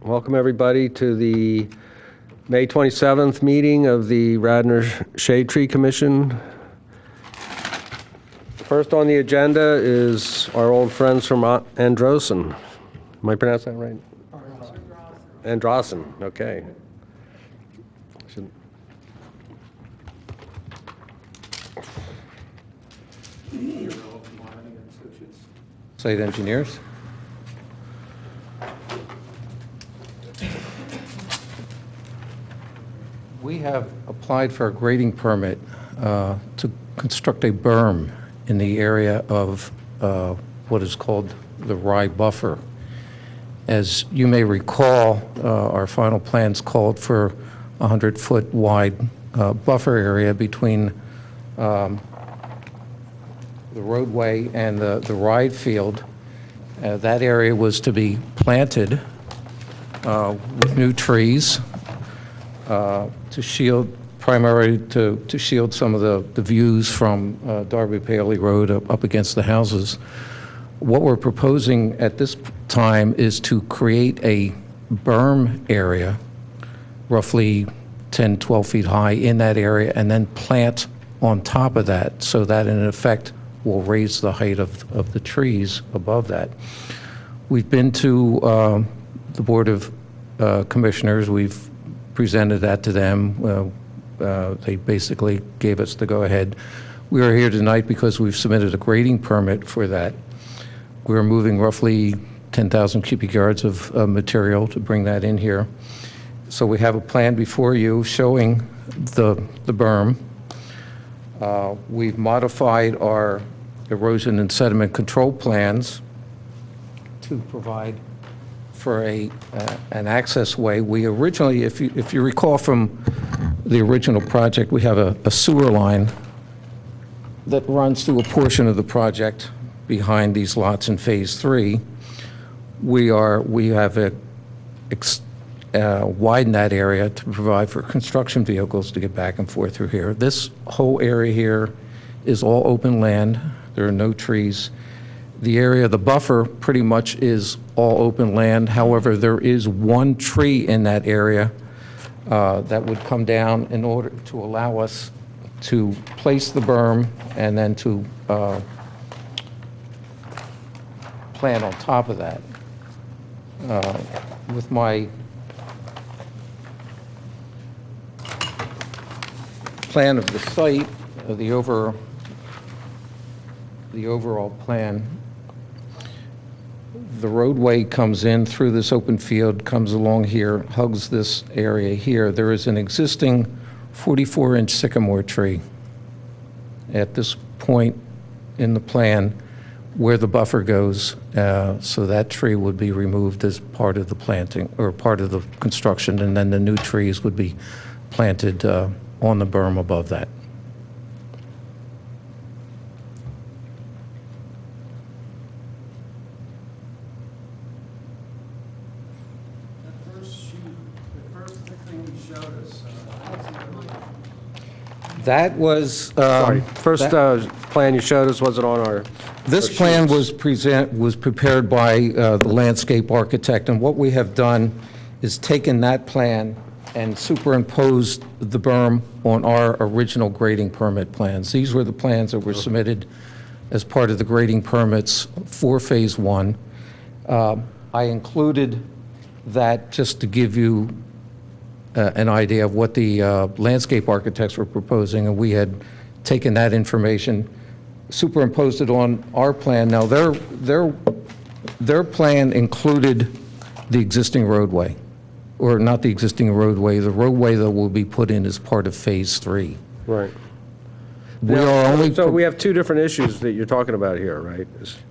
Welcome, everybody, to the May 27th meeting of the Radnor Shade Tree Commission. First on the agenda is our old friends from Androsen. Am I pronouncing that right? Androsen, okay. Site engineers. We have applied for a grading permit to construct a berm in the area of what is called the rye buffer. As you may recall, our final plans called for a 100-foot wide buffer area between the roadway and the ride field. That area was to be planted with new trees to shield, primarily to shield some of the views from Darby Paley Road up against the houses. What we're proposing at this time is to create a berm area, roughly 10, 12 feet high in that area, and then plant on top of that, so that in effect will raise the height of the trees above that. We've been to the Board of Commissioners. We've presented that to them. They basically gave us the go-ahead. We are here tonight because we've submitted a grading permit for that. We're moving roughly 10,000 cubic yards of material to bring that in here. So we have a plan before you showing the berm. We've modified our erosion and sediment control plans to provide for an access way. We originally, if you recall from the original project, we have a sewer line that runs through a portion of the project behind these lots in Phase 3. We have widened that area to provide for construction vehicles to get back and forth through here. This whole area here is all open land. There are no trees. The area, the buffer, pretty much is all open land. However, there is one tree in that area that would come down in order to allow us to place the berm and then to plant on top of that. With my plan of the site, the overall plan, the roadway comes in through this open field, comes along here, hugs this area here. There is an existing 44-inch sycamore tree at this point in the plan where the buffer goes, so that tree would be removed as part of the planting, or part of the construction, and then the new trees would be planted on the berm above that. That was Sorry, first plan you showed us, was it on our... This plan was prepared by the landscape architect, and what we have done is taken that plan and superimposed the berm on our original grading permit plans. These were the plans that were submitted as part of the grading permits for Phase 1. I included that just to give you an idea of what the landscape architects were proposing, and we had taken that information, superimposed it on our plan. Now, their plan included the existing roadway, or not the existing roadway, the roadway that will be put in as part of Phase 3. Right. So we have two different issues that you're talking about here, right?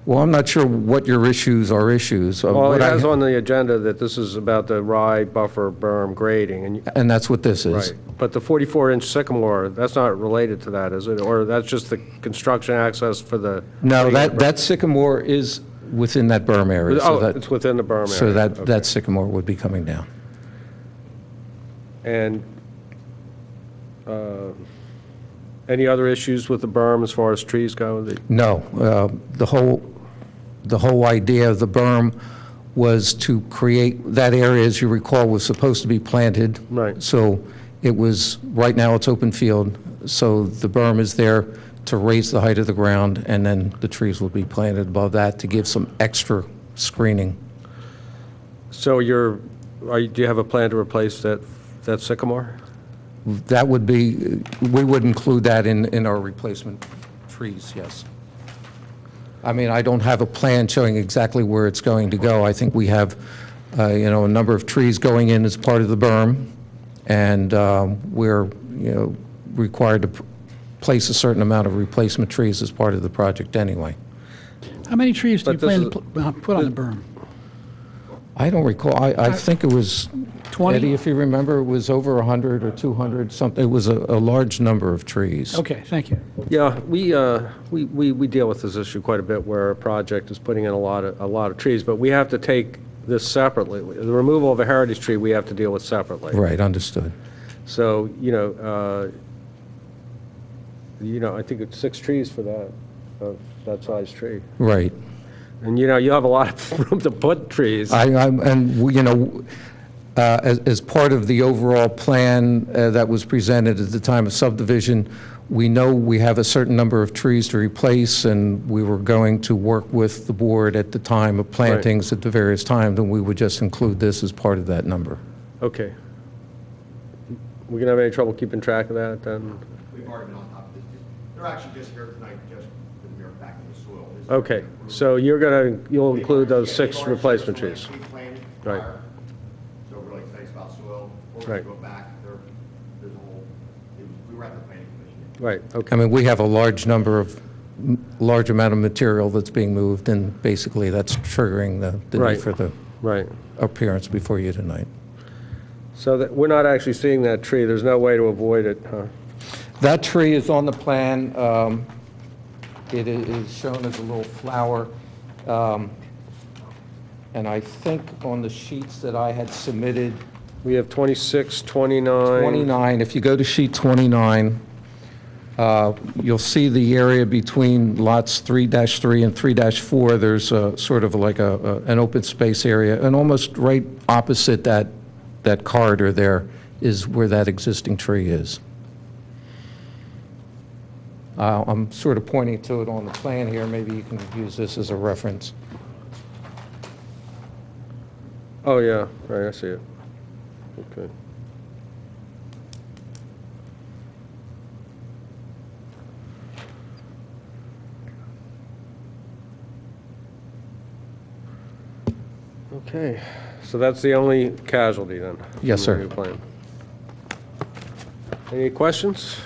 Well, I'm not sure what your issues are issues. Well, it has on the agenda that this is about the rye buffer berm grading. And that's what this is. Right. But the 44-inch sycamore, that's not related to that, is it? Or that's just the construction access for the... No, that sycamore is within that berm area. Oh, so it's within the berm area. So that sycamore would be coming down. And any other issues with the berm as far as trees go? No. The whole idea of the berm was to create, that area, as you recall, was supposed to be planted. Right. So it was, right now it's open field, so the berm is there to raise the height of the ground, and then the trees will be planted above that to give some extra screening. So do you have a plan to replace that sycamore? That would be, we would include that in our replacement trees, yes. I mean, I don't have a plan showing exactly where it's going to go. I think we have, a number of trees going in as part of the berm, and we're, required to place a certain amount of replacement trees as part of the project anyway. How many trees do you But this plan to put on the berm? I don't recall, I think it was, 20? Eddie, if you remember, it was over 100 or 200, something, it was a large number of trees. Okay, thank you. Yeah, we deal with this issue quite a bit where a project is putting in a lot of trees, but we have to take this separately. The removal of a heritage tree, we have to deal with separately. Right, understood. So, I think it's 6 trees for that size tree. Right. And, you have a lot of room to put trees. As part of the overall plan that was presented at the time of subdivision, we know we have a certain number of trees to replace, and we were going to work with the board at the time of plantings at the various times, and we would just include this as part of that number. Okay. We gonna have any trouble keeping track of that, then? We've already been on top of this. They're actually just here tonight, just putting them back in the soil. This is Okay, approved. so you'll include those Yeah, 6 they've already replacement shown trees? us we planted Right. prior. So we're really excited about soil. We're Right. going to go back. There's a whole, we were at the planning commission. Right, I okay, mean, we have a large amount of material that's being moved, and basically that's triggering the Right. need for the right. appearance before you tonight. So that, we're not actually seeing that tree, there's no way to avoid it, huh? That tree is on the plan. It is shown as a little flower. And I think on the sheets that I had submitted, We have 26, 29. 29, if you go to sheet 29, you'll see the area between lots 3-3 and 3-4. There's a sort of like an open space area, and almost right opposite that corridor there is where that existing tree is. I'm sort of pointing to it on the plan here. Maybe you can use this as a reference. Oh, yeah, right, I see it. Okay. Okay, so that's the only casualty then? Yes, from the sir. new plan. Any questions?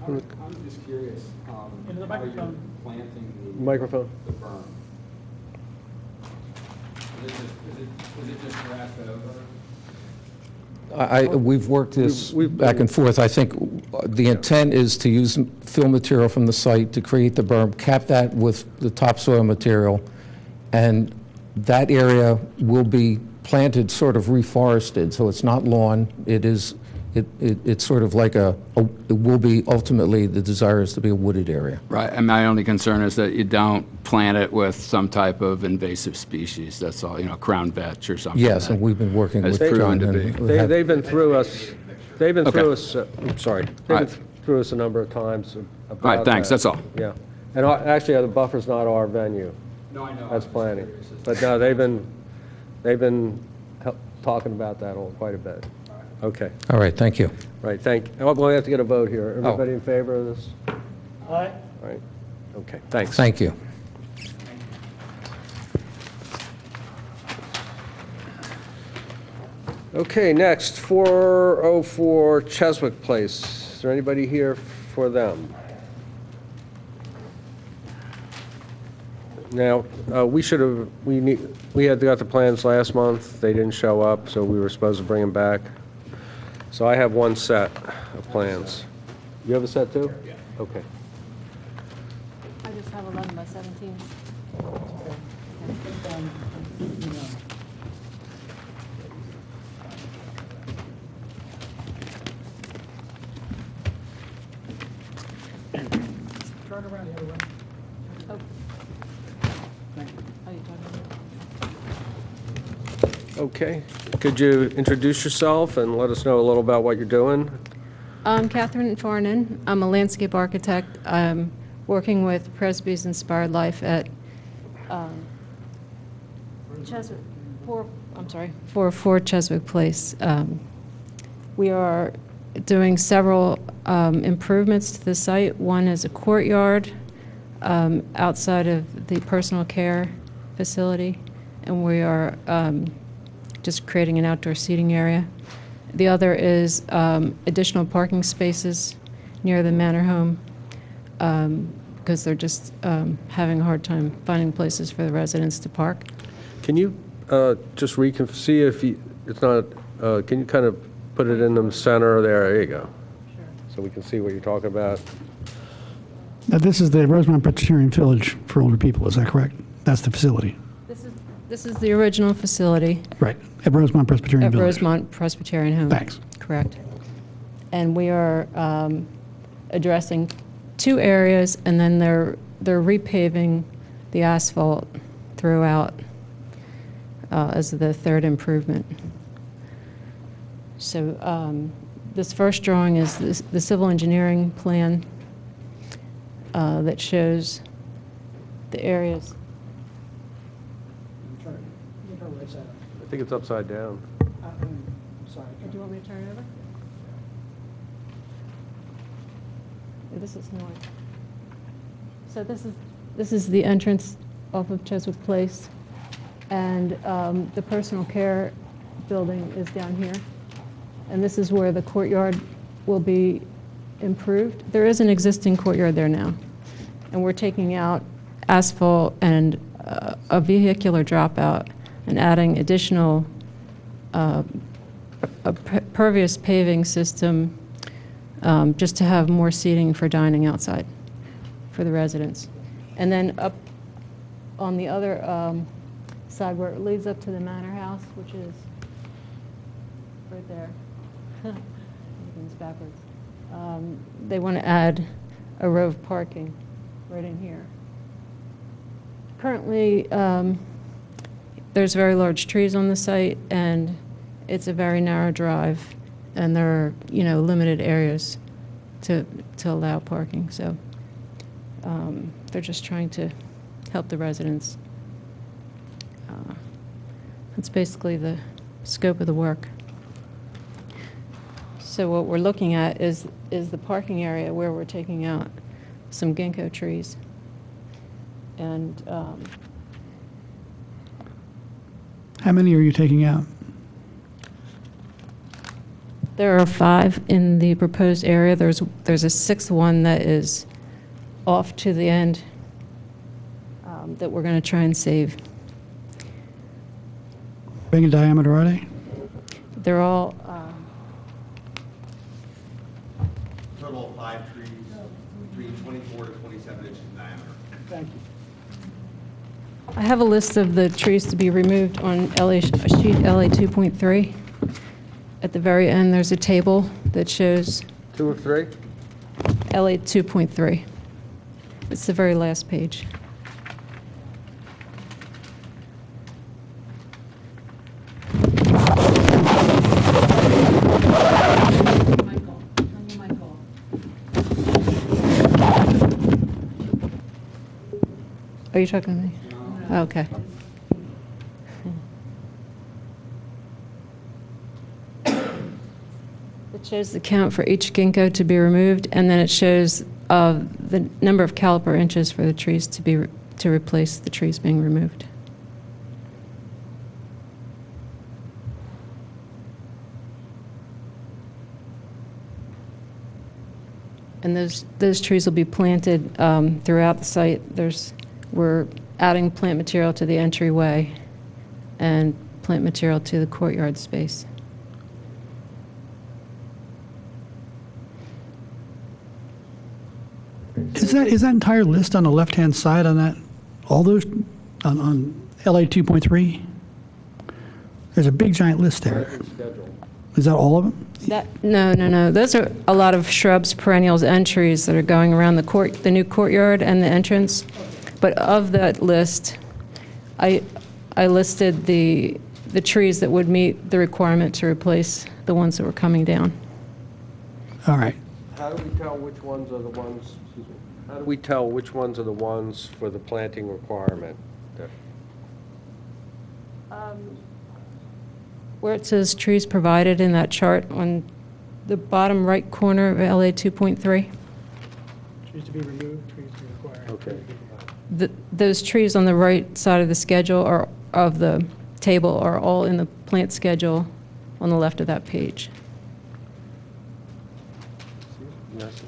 I'm just curious, Into the how you're microphone. planting Microphone? the berm. Is it just grass over? We've worked this We've- back and forth. I think the intent is to use fill material from the site to create the berm, cap that with the topsoil material, and that area will be planted sort of reforested, so it's not lawn. It's sort of like it will be, ultimately, the desire is to be a wooded area. Right, and my only concern is that you don't plant it with some type of invasive species, that's all, crown vetch or something. Yes, and that we've been working has with proven John. to and be. we have- They've been through us, Okay. I'm sorry, they've All been right. through us a number of times about All right, thanks, that. that's all. Yeah, and actually, the buffer's not our venue, No, I know. that's planning. But no, they've been talking about that quite a bit. Okay, All right, thank you. right, we have to get a vote here. Everybody in favor of this? Aye. All right, okay, thanks. Thank you. Okay, next, 404 Cheswick Place. Is there anybody here for them? Now, we had got the plans last month. They didn't show up, so we were supposed to bring them back. So I have one set of plans. You have a set too? Yeah. Okay. I just have 11 by 17. Turn around the other way. Oh, Thank you. are you talking about? Okay. Could you introduce yourself and let us know a little about what you're doing? I'm Catherine Farnan. I'm a landscape architect. I'm working with Presby's Inspired Life at Cheswick, 404 Cheswick Place. We are doing several improvements to the site. One is a courtyard outside of the personal care facility, and we are just creating an outdoor seating area. The other is additional parking spaces near the manor home because they're just having a hard time finding places for the residents to park. Can you just see if it's not, can you kind of put it in the center there? There you go. Sure. So we can see what you're talking about. Now, this is the Rosemont Presbyterian Village for older people, is that correct? That's the facility. This is the original facility Right, at Rosemont Presbyterian at Village. Rosemont Presbyterian Home. Thanks. Correct. And we are addressing two areas, and then they're repaving the asphalt throughout as the third improvement. So this first drawing is the civil engineering plan that shows the areas. I think it's upside down. Do you want me to turn it over? This is north. So this is the entrance off of Cheswick Place, and the personal care building is down here. And this is where the courtyard will be improved. There is an existing courtyard there now, and we're taking out asphalt and a vehicular dropout and adding additional pervious paving system just to have more seating for dining outside for the residents. And then up on the other side where it leads up to the manor house, which is right there. Everything's backwards. They want to add a row of parking right in here. Currently, there's very large trees on the site, and it's a very narrow drive, and there are, limited areas to allow parking. So they're just trying to help the residents. That's basically the scope of the work. So what we're looking at is the parking area where we're taking out some ginkgo trees. And How many are you taking out? there are 5 in the proposed area. There's a 6th one that is off to the end that we're going to try and save. Big in diameter, are they? They're all Total of 5 trees, between 24 to 27 inches in diameter. Thank you. I have a list of the trees to be removed on sheet LA 2.3. At the very end, there's a table that shows 2 or 3? LA 2.3. It's the very last page. Are you talking to me? No. Okay. It shows the count for each ginkgo to be removed, and then it shows the number of caliper inches for the trees to replace the trees being removed. And those trees will be planted throughout the site. We're adding plant material to the entryway and plant material to the courtyard space. Is that entire list on the left-hand side on that, all those, on LA 2.3? There's a big giant list there. Is that all of them? No. Those are a lot of shrubs, perennials, and trees that are going around the new courtyard and the entrance. But of that list, I listed the the trees that would meet the requirement to replace the ones that were coming down. All right. How do we tell which ones are the ones, excuse me, how do we tell which ones are the ones for the planting requirement? Where it says trees provided in that chart on the bottom right corner of LA 2.3, Trees to be removed, trees to be required. Okay. those trees on the right side of the schedule or of the table are all in the plant schedule on the left of that page. Yes.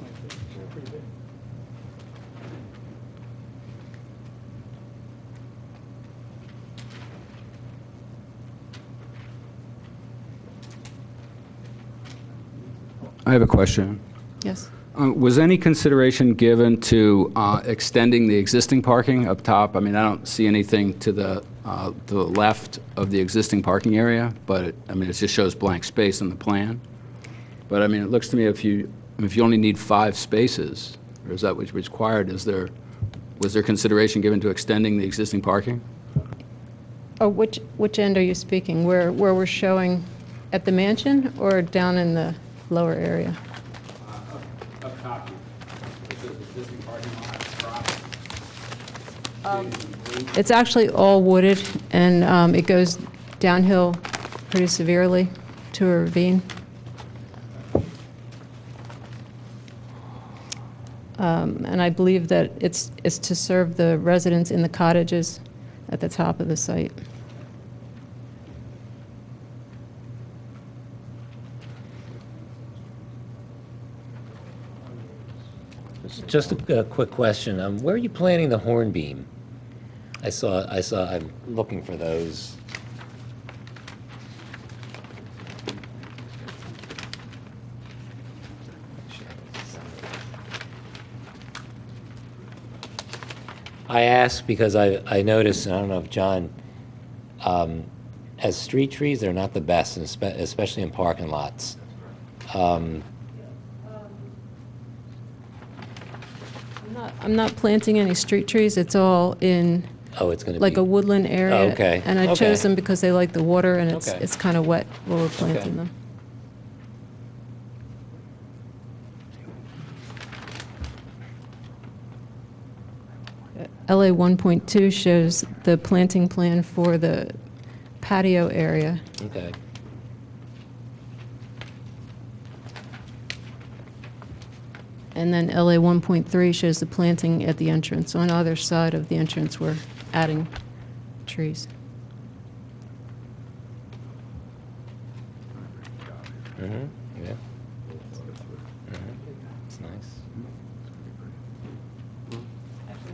I have a question. Yes. Was any consideration given to extending the existing parking up top? I mean, I don't see anything to the left of the existing parking area, but I mean, it just shows blank space on the plan. But I mean, it looks to me if you only need 5 spaces, or is that what's required? Was there consideration given to extending the existing parking? Oh, which end are you speaking? Where we're showing at the mansion or down in the lower area? Up top, it says existing parking lot. It's actually all wooded, and it goes downhill pretty severely to a ravine. And I believe that it's to serve the residents in the cottages at the top of the site. Just a quick question. Where are you planting the hornbeam? I'm looking for those. I ask because I noticed, and I don't know if John, as street trees, they're not the best, and especially in parking lots. I'm not planting any street trees. It's all in Oh, it's going to be like a woodland area. Oh, okay. And I Okay. chose them because they like the water and Okay. it's kind of wet where we're planting Okay. them. LA 1.2 shows the planting plan for the patio area. Okay. And then LA 1.3 shows the planting at the entrance. On either side of the entrance, we're adding trees. Mm-hmm. Yeah. It's nice. Actually,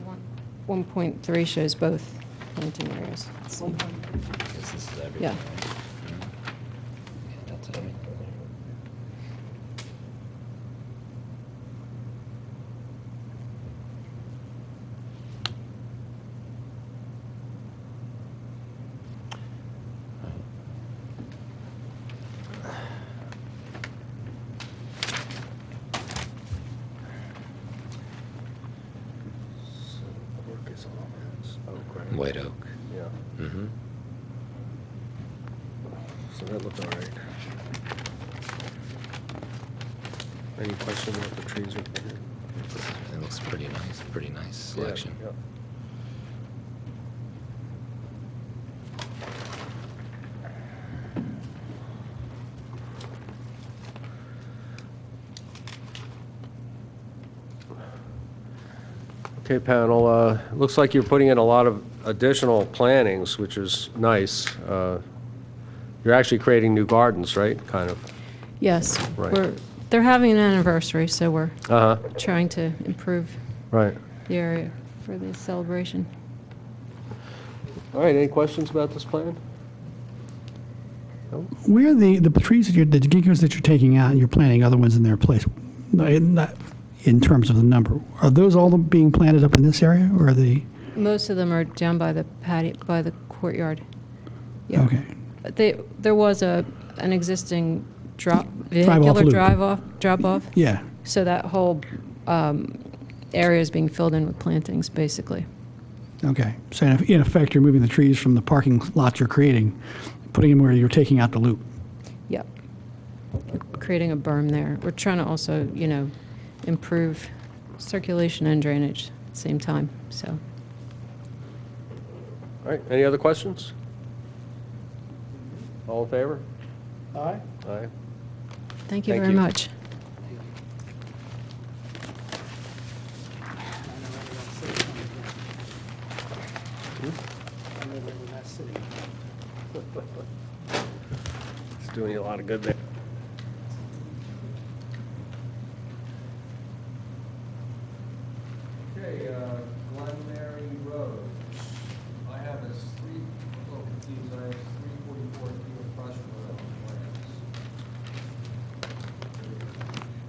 1.3 shows both planting areas. Let's see. This is everything. Yeah. right? Yeah, that's everything. White oak. Yeah, Mm-hmm. so that looked all right. Any question about the trees? It looks pretty nice. Pretty nice selection. Yeah. Okay, panel, looks like you're putting in a lot of additional plantings, which is nice. You're actually creating new gardens, right? Kind of. Yes. Right. They're having an anniversary, so we're Uh-huh, trying to improve right. the area for the celebration. All right, any questions about this plan? Where are the trees that the ginkgos that you're taking out and you're planting other ones in their place? In terms of the number, are those all being planted up in this area, or are they? Most of them are down by the patio, by the courtyard. Yeah. Okay. There was an existing vehicular loop. drop off. Yeah. So that whole area is being filled in with plantings, basically. Okay. So in effect, you're moving the trees from the parking lot you're creating putting them where you're taking out the loop. Yep. Creating a berm there. We're trying to also, improve circulation and drainage at the same time, so. All right, any other questions? All in favor? Aye. Aye. Thank you Thank very you. much. It's doing you a lot of good there. Okay, Glenmary Road. I have this three, a little confused, I have 344 King Crush Road on plans.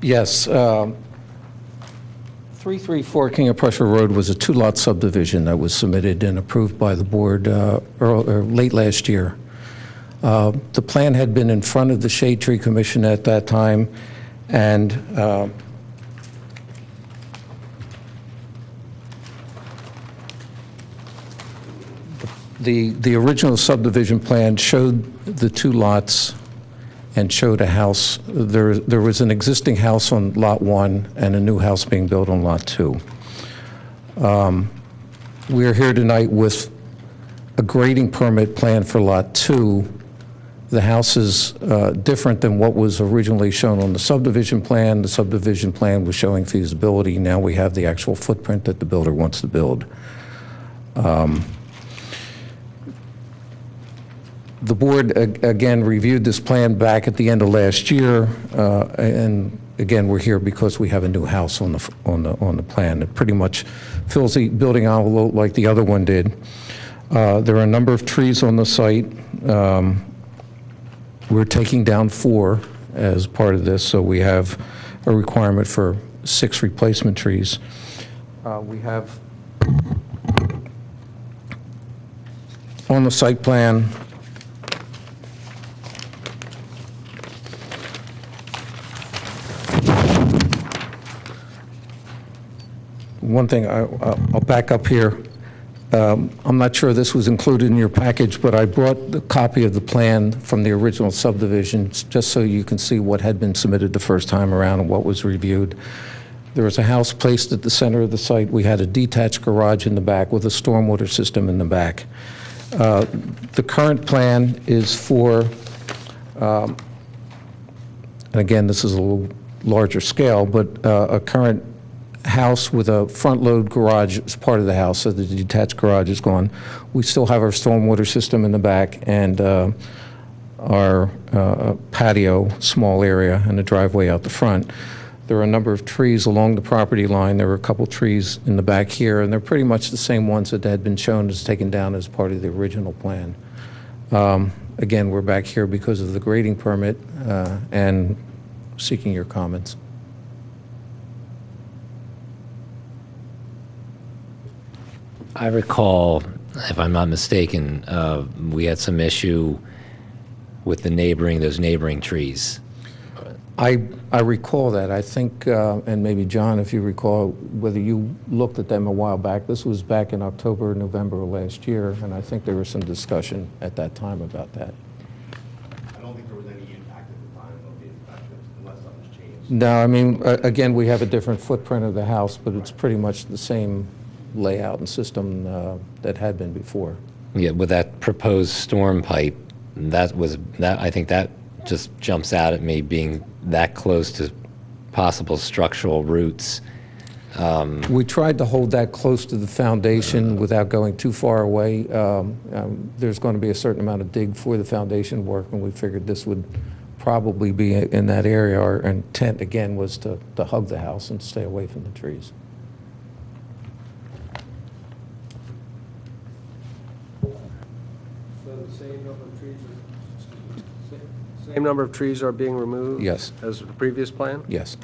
Yes. 334 King of Prussia Road was a two-lot subdivision that was submitted and approved by the board late last year. The plan had been in front of the Shade Tree Commission at that time, and the original subdivision plan showed the two lots and showed a house. There was an existing house on Lot 1 and a new house being built on Lot 2. We are here tonight with a grading permit plan for Lot 2. The house is different than what was originally shown on the subdivision plan. The subdivision plan was showing feasibility. Now we have the actual footprint that the builder wants to build. The board, again, reviewed this plan back at the end of last year, and again, we're here because we have a new house on the plan. It pretty much fills the building envelope like the other one did. There are a number of trees on the site. We're taking down 4 as part of this, so we have a requirement for 6 replacement trees. We have on the site plan one thing, I'll back up here. I'm not sure this was included in your package, but I brought the copy of the plan from the original subdivision, just so you can see what had been submitted the first time around and what was reviewed. There was a house placed at the center of the site. We had a detached garage in the back with a stormwater system in the back. The current plan is for, and again, this is a little larger scale, but a current house with a front-load garage is part of the house, so the detached garage is gone. We still have our stormwater system in the back and our patio, small area, and a driveway out the front. There are a number of trees along the property line. There were a couple trees in the back here, and they're pretty much the same ones that had been shown as taken down as part of the original plan. Again, we're back here because of the grading permit and seeking your comments. I recall, if I'm not mistaken, we had some issue with those neighboring trees. I recall that. I think, and maybe John, if you recall, whether you looked at them a while back. This was back in October, November of last year, and I think there was some discussion at that time about that. I don't think there was any impact at the time of the inspection, unless something's changed. No, I mean, again, we have a different footprint of the house, but it's pretty much the same layout and system that had been before. Yeah, with that proposed storm pipe, I think that just jumps out at me, being that close to possible structural roots. We tried to hold that close to the foundation without going too far away. There's going to be a certain amount of dig for the foundation work, and we figured this would probably be in that area. Our intent, again, was to hug the house and stay away from the trees. So the same number of trees are being removed? Yes. As the previous plan? Yes.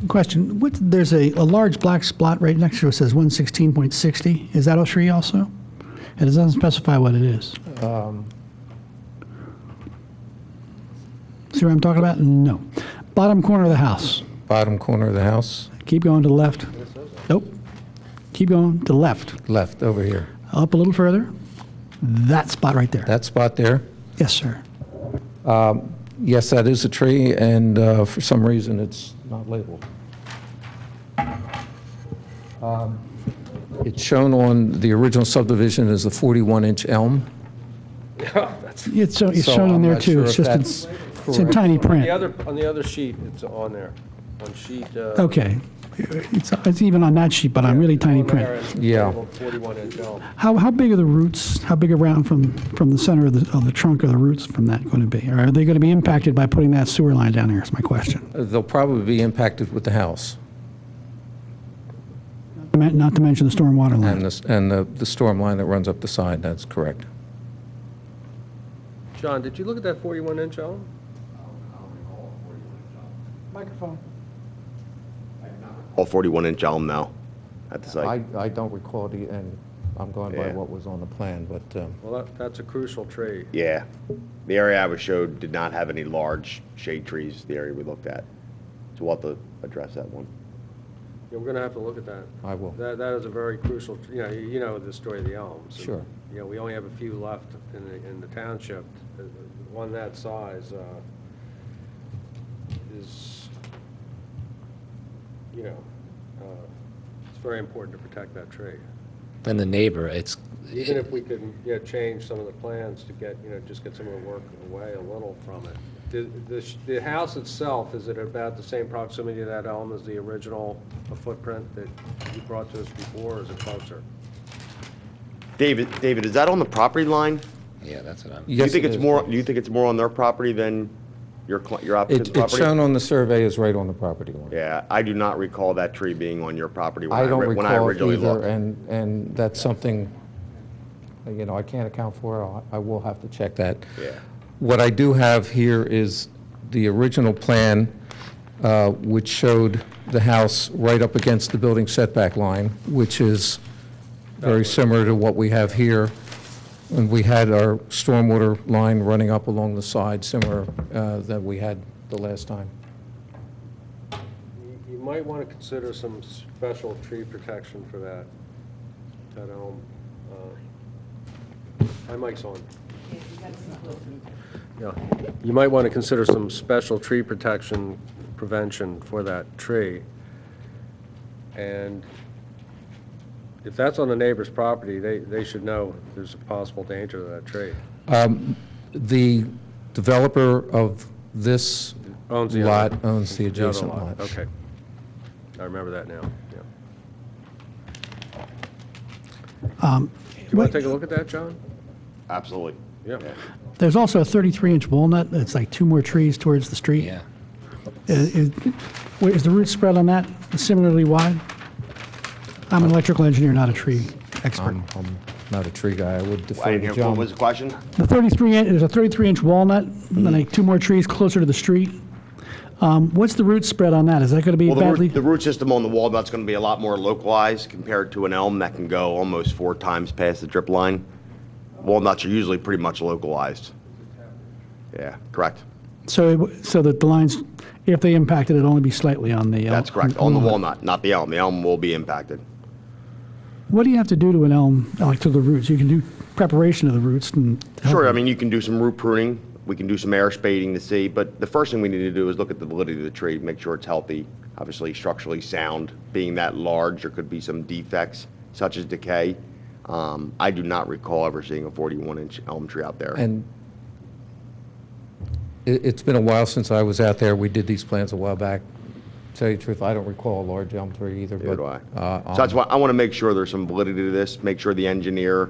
Question, there's a large black spot right next to it, says 116.60. Is that a tree also? And it doesn't specify what it is. See what I'm talking about? No. Bottom corner of the house. bottom corner of the house, Keep going to the left. Nope. Keep going to the left. left, over here. Up a little further. That spot right there. That spot there? Yes, sir. Yes, that is a tree, and for some reason, it's not labeled. It's shown on the original subdivision as a 41-inch elm. It's So shown on I'm there not too. sure It's if just, that's it's in tiny print. On the other sheet, it's on there. On sheet. Okay. It's even on that sheet, but on really tiny print. Yeah. 41-inch elm. How big are the roots? How big around from the center of the trunk of the roots from that going to be? Or are they going to be impacted by putting that sewer line down there is my question. They'll probably be impacted with the house Not to mention the stormwater line. and the storm line that runs up the side, that's correct. John, did you look at that 41-inch elm? Microphone. All 41-inch elm now at the site. I don't recall and I'm going by Yeah. what was on the plan, but Well, that's a crucial tree. Yeah. The area I was showed did not have any large shade trees, the area we looked at. So we'll have to address that one. Yeah, we're going to have to look at that. I will. That is a very crucial, you know the story of the elms. And, Sure. You know, we only have a few left in the township. One that size is, you know, it's very important to protect that tree. And the neighbor, it's, Even if we can, change some of the plans to get, just get some of the work away a little from it. The house itself, is it about the same proximity to that elm as the original footprint that you brought to us before, or is it closer? David, is that on the property line? yeah, that's what I'm, Do you yes, think it it's is. more, do you think it's more on their property than your applicant's It's property? shown on the survey as right on the property line. Yeah, I do not recall that tree being on your property when I don't when I recall originally either, looked. and that's something, I can't account for. I will have to check that. Yeah. What I do have here is the original plan, which showed the house right up against the building setback line, which is very similar to what we have here. And we had our stormwater line running up along the side, similar that we had the last time. You might want to consider some special tree protection for that elm. My mic's on. Yeah, you might want to consider some special tree protection prevention for that tree. And if that's on the neighbor's property, they should know there's a possible danger to that tree. The developer of this Owns the lot other- owns the the other adjacent lot. lot. Okay. I remember that now, yeah. You want to take a look at that, John? Absolutely. Yeah. There's also a 33-inch walnut that's like 2 more trees towards the street. yeah. Is the root spread on that similarly wide? I'm an electrical engineer, not a tree expert. I'm not a tree guy. I would I defer didn't to hear, John. what was the question? There's a 33-inch walnut, and then like 2 more trees closer to the street. What's the root spread on that? Is that going to be Well, badly? the root system on the walnut's going to be a lot more localized compared to an elm that can go almost 4 times past the drip line. Walnuts are usually pretty much localized. Yeah, correct. So that the lines, if they impacted, it'd only be slightly on the. That's correct. On the walnut, not the elm. The elm will be impacted. What do you have to do to an elm, like to the roots? You can do preparation of the roots and. Sure, I mean, you can do some root pruning. We can do some air spading to see, but the first thing we need to do is look at the validity of the tree, make sure it's healthy, obviously structurally sound. Being that large, there could be some defects, such as decay. I do not recall ever seeing a 41-inch elm tree out there. And it's been a while since I was out there. We did these plans a while back. To tell you the truth, I don't recall a large elm tree either. Neither but, do I. So that's why I want to make sure there's some validity to this, make sure the engineer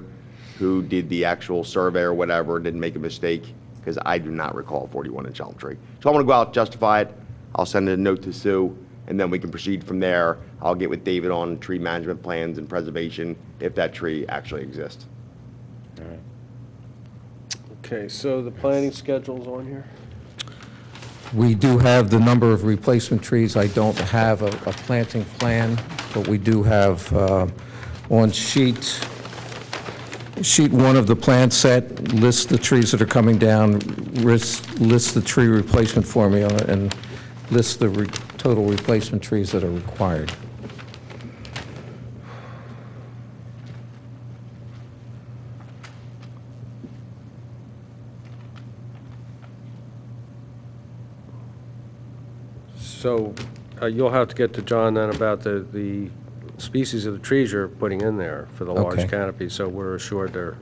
who did the actual survey or whatever didn't make a mistake, because I do not recall a 41-inch elm tree. So I want to go out, justify it. I'll send a note to Sue, and then we can proceed from there. I'll get with David on tree management plans and preservation if that tree actually exists. Okay, so the planning schedule's on here? We do have the number of replacement trees. I don't have a planting plan, but we do have on sheet 1 of the plan set, lists the trees that are coming down, lists the tree replacement formula, and lists the total replacement trees that are required. So you'll have to get to John then about the species of the trees you're putting in there for the large Okay. canopy, so we're assured that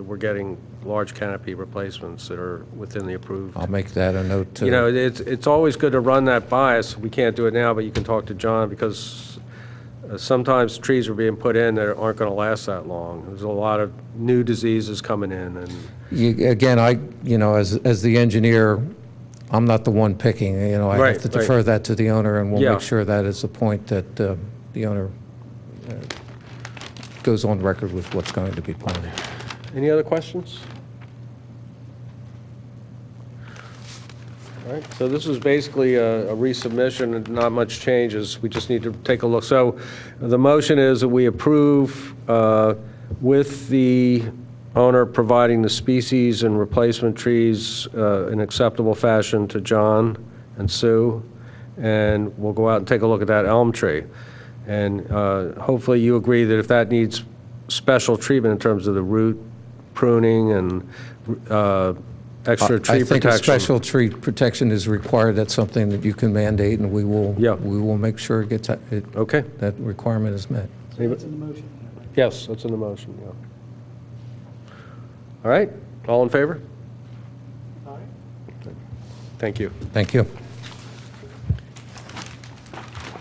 we're getting large canopy replacements that are within the approved. I'll make that a note to... You know, it's always good to run that by us. We can't do it now, but you can talk to John, because sometimes trees are being put in that aren't going to last that long. There's a lot of new diseases coming in, and Again, as the engineer, I'm not the one picking, I Right, have to defer right. that to the owner, and we'll Yeah. make sure that is the point that the owner goes on record with what's going to be planted. any other questions? All right, so this is basically a resubmission, and not much changes. We just need to take a look. So the motion is that we approve with the owner providing the species and replacement trees in acceptable fashion to John and Sue, and we'll go out and take a look at that elm tree. And hopefully you agree that if that needs special treatment in terms of the root pruning and extra tree I think a protection. special tree protection is required. That's something that you can mandate, and we will make sure it gets, Okay. that requirement is met. That's in the motion? Yes, that's in the motion, yeah. All right, all in favor? Aye. Thank you. Thank you.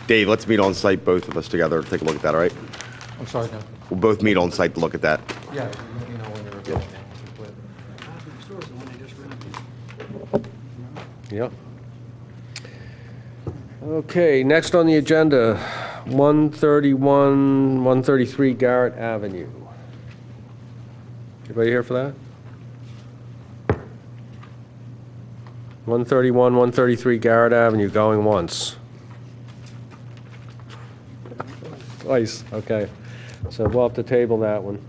Dave, let's meet on site, both of us together, take a look at that, all right? I'm sorry, no. We'll both meet on site to look at that. Yeah, let me know when you're available. Yep. Okay, next on the agenda, 131, 133 Garrett Avenue. Anybody here for that? 131, 133 Garrett Avenue, going once. Twice, okay. So we'll have to table that one.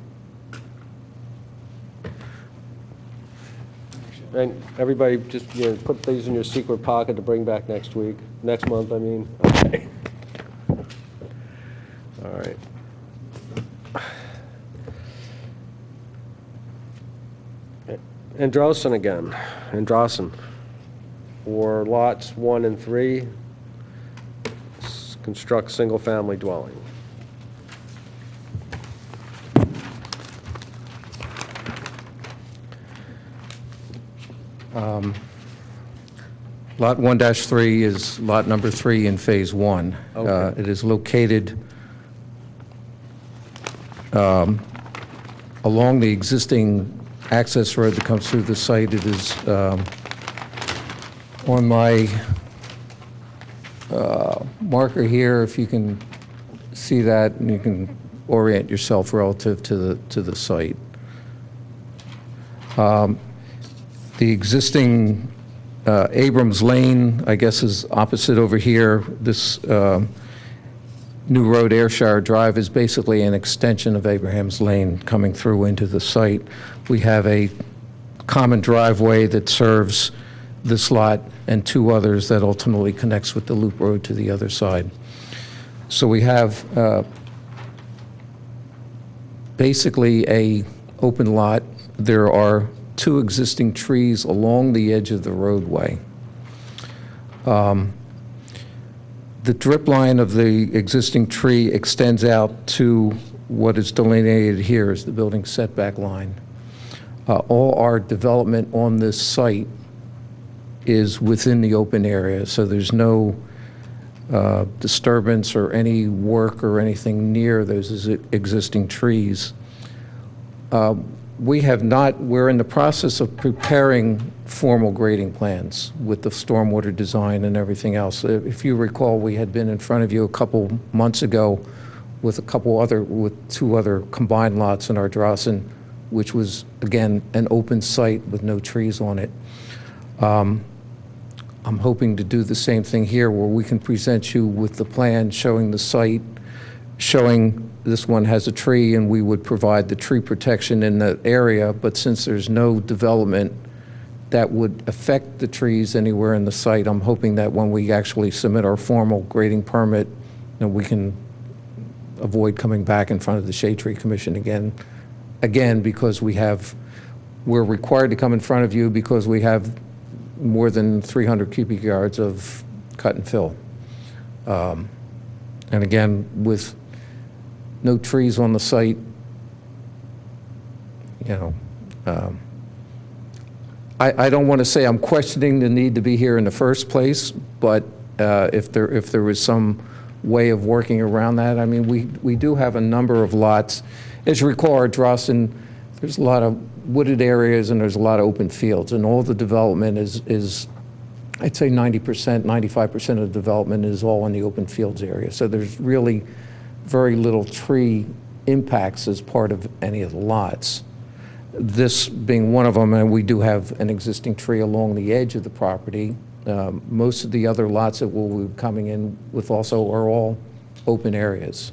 And everybody just, put these in your secret pocket to bring back next month, I mean. Okay. All right. Androssen again, Androssen, for lots 1 and 3, construct single-family dwelling. Lot 1-3 is lot number 3 in Phase 1. Okay. It is located along the existing access road that comes through the site. It is on my marker here, if you can see that, and you can orient yourself relative to the site. The existing Abrams Lane, I guess, is opposite over here. This new road, Ayrshire Drive, is basically an extension of Abraham's Lane coming through into the site. We have a common driveway that serves this lot and 2 others that ultimately connects with the loop road to the other side. So we have basically a open lot. There are 2 existing trees along the edge of the roadway. The drip line of the existing tree extends out to what is delineated here as the building setback line. All our development on this site is within the open area, so there's no disturbance or any work or anything near those existing trees. We're in the process of preparing formal grading plans with the stormwater design and everything else. If you recall, we had been in front of you a couple months ago with 2 other combined lots in Ardrossan, which was, again, an open site with no trees on it. I'm hoping to do the same thing here, where we can present you with the plan showing the site, showing this one has a tree, and we would provide the tree protection in that area. But since there's no development that would affect the trees anywhere in the site. I'm hoping that when we actually submit our formal grading permit, we can avoid coming back in front of the Shade Tree Commission again, because we're required to come in front of you because we have more than 300 cubic yards of cut and fill. And again, with no trees on the site, I don't want to say I'm questioning the need to be here in the first place, but if there was some way of working around that, I mean, we do have a number of lots. As you recall, our Drossen, there's a lot of wooded areas and there's a lot of open fields, and all the development is I'd say 90%, 95% of the development is all in the open fields area. So there's really very little tree impacts as part of any of the lots. This being one of them, and we do have an existing tree along the edge of the property. Most of the other lots that we'll be coming in with also are all open areas.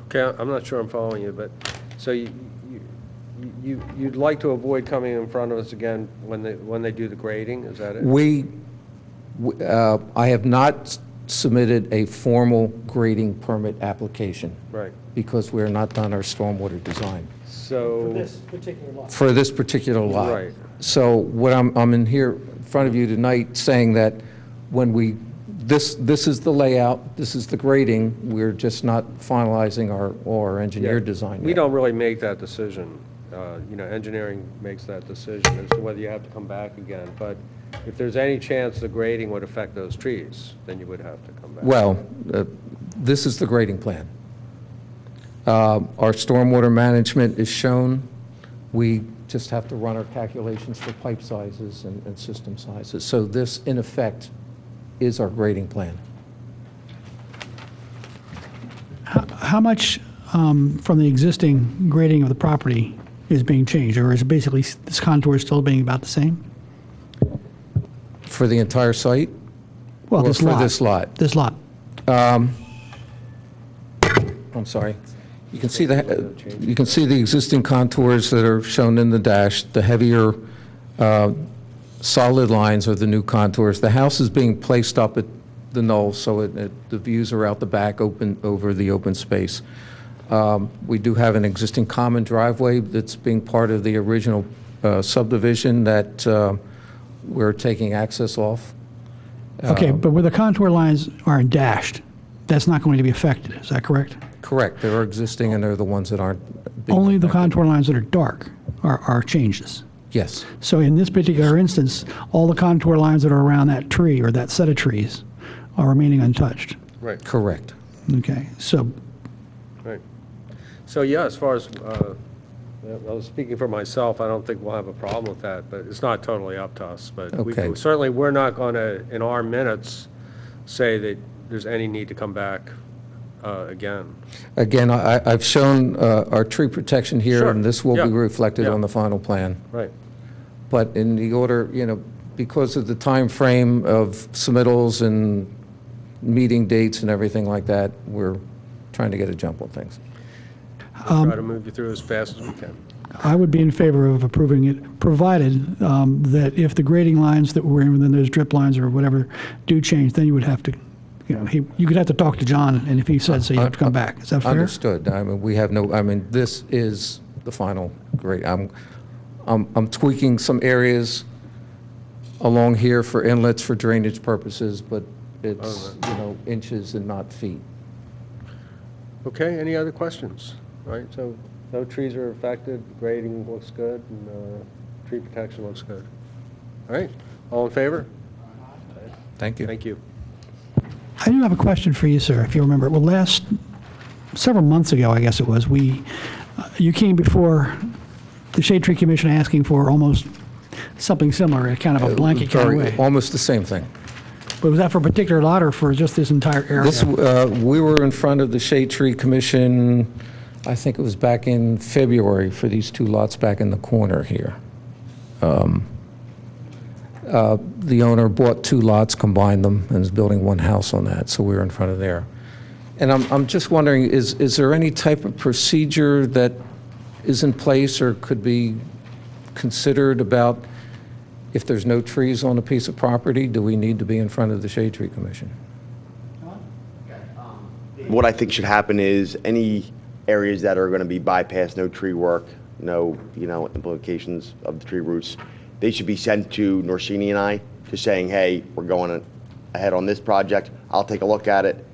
Okay, I'm not sure I'm following you, but, so you'd like to avoid coming in front of us again when they do the grading, is that it? I have not submitted a formal grading permit application. Right. Because we're not done our stormwater design. So. For this particular lot. Right. So what I'm in here in front of you tonight saying that when this is the layout, this is the grading, we're just not finalizing our engineer Yeah, design we yet. don't really make that decision. Engineering makes that decision as to whether you have to come back again. But if there's any chance the grading would affect those trees, then you would have to come back. Well, this is the grading plan. Our stormwater management is shown. We just have to run our calculations for pipe sizes and system sizes. So this, in effect, is our grading plan. How much from the existing grading of the property is being changed, or is it basically this contour is still being about the same? For the entire site? Well, Or this for lot. this lot? This lot. I'm sorry. You can see the existing contours that are shown in the dash. The heavier solid lines are the new contours. The house is being placed up at the knoll, so the views are out the back, open over the open space. We do have an existing common driveway that's being part of the original subdivision that we're taking access off. Okay, but where the contour lines are dashed, that's not going to be affected, is that correct? Correct. They're existing, and they're the ones that aren't being Only the affected. contour lines that are dark are changes. Yes. So in this particular instance, all the contour lines that are around that tree or that set of trees are remaining untouched. Right, Correct. Okay, so right. So, yeah, as far as, I was speaking for myself, I don't think we'll have a problem with that, but it's not totally up to us. But Okay. certainly, we're not going to, in our minutes, say that there's any need to come back again. Again, I've shown our tree protection here, Sure. and this will Yeah. be reflected Yeah. on the final plan. Right. But in the order, because of the time frame of submittals and meeting dates and everything like that, we're trying to get a jump on things. We'll try to move you through as fast as we can. I would be in favor of approving it, provided that if the grading lines that were in within those drip lines or whatever do change, then you would have to, you could have to talk to John, and if he said so, you have to come back. Is that fair? Understood. I mean, this is the final grade. I'm tweaking some areas along here for inlets for drainage purposes, but it's, inches and not feet. Okay, any other questions? All right, so no trees are affected, grading looks good, and tree protection looks good. All right, all in favor? Thank you. Thank you. I do have a question for you, sir, if you remember. Well, several months ago, I guess it was, you came before the Shade Tree Commission asking for almost something similar, kind of a blanket kind of way. Almost the same thing. But was that for a particular lot or for just this entire area? We were in front of the Shade Tree Commission, I think it was back in February, for these two lots back in the corner here. The owner bought two lots, combined them, and is building one house on that, so we were in front of there. And I'm just wondering, is there any type of procedure that is in place or could be considered about if there's no trees on a piece of property, do we need to be in front of the Shade Tree Commission? What I think should happen is any areas that are going to be bypassed, no tree work, no, implications of the tree roots, they should be sent to Norsini and I, just saying, hey, we're going ahead on this project. I'll take a look at it.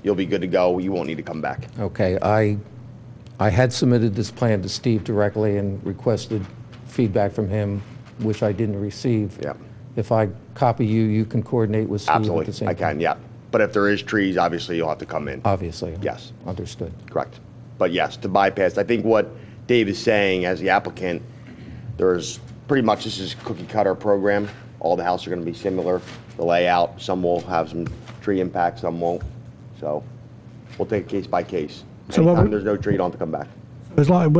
You'll be good to go. You won't need to come back. Okay, I had submitted this plan to Steve directly and requested feedback from him, which I didn't receive. Yeah. If I copy you, you can coordinate with Steve at the same Absolutely, time? I can, yeah. But if there is trees, obviously you'll have to come in. Obviously. Yes. Understood. Correct. But yes, to bypass, I think what Dave is saying as the applicant, there's pretty much, this is cookie cutter program. All the houses are going to be similar, the layout. Some will have some tree impact, some won't. So we'll take it case by case. So what Anytime we- there's no tree, you don't have to come back. As long,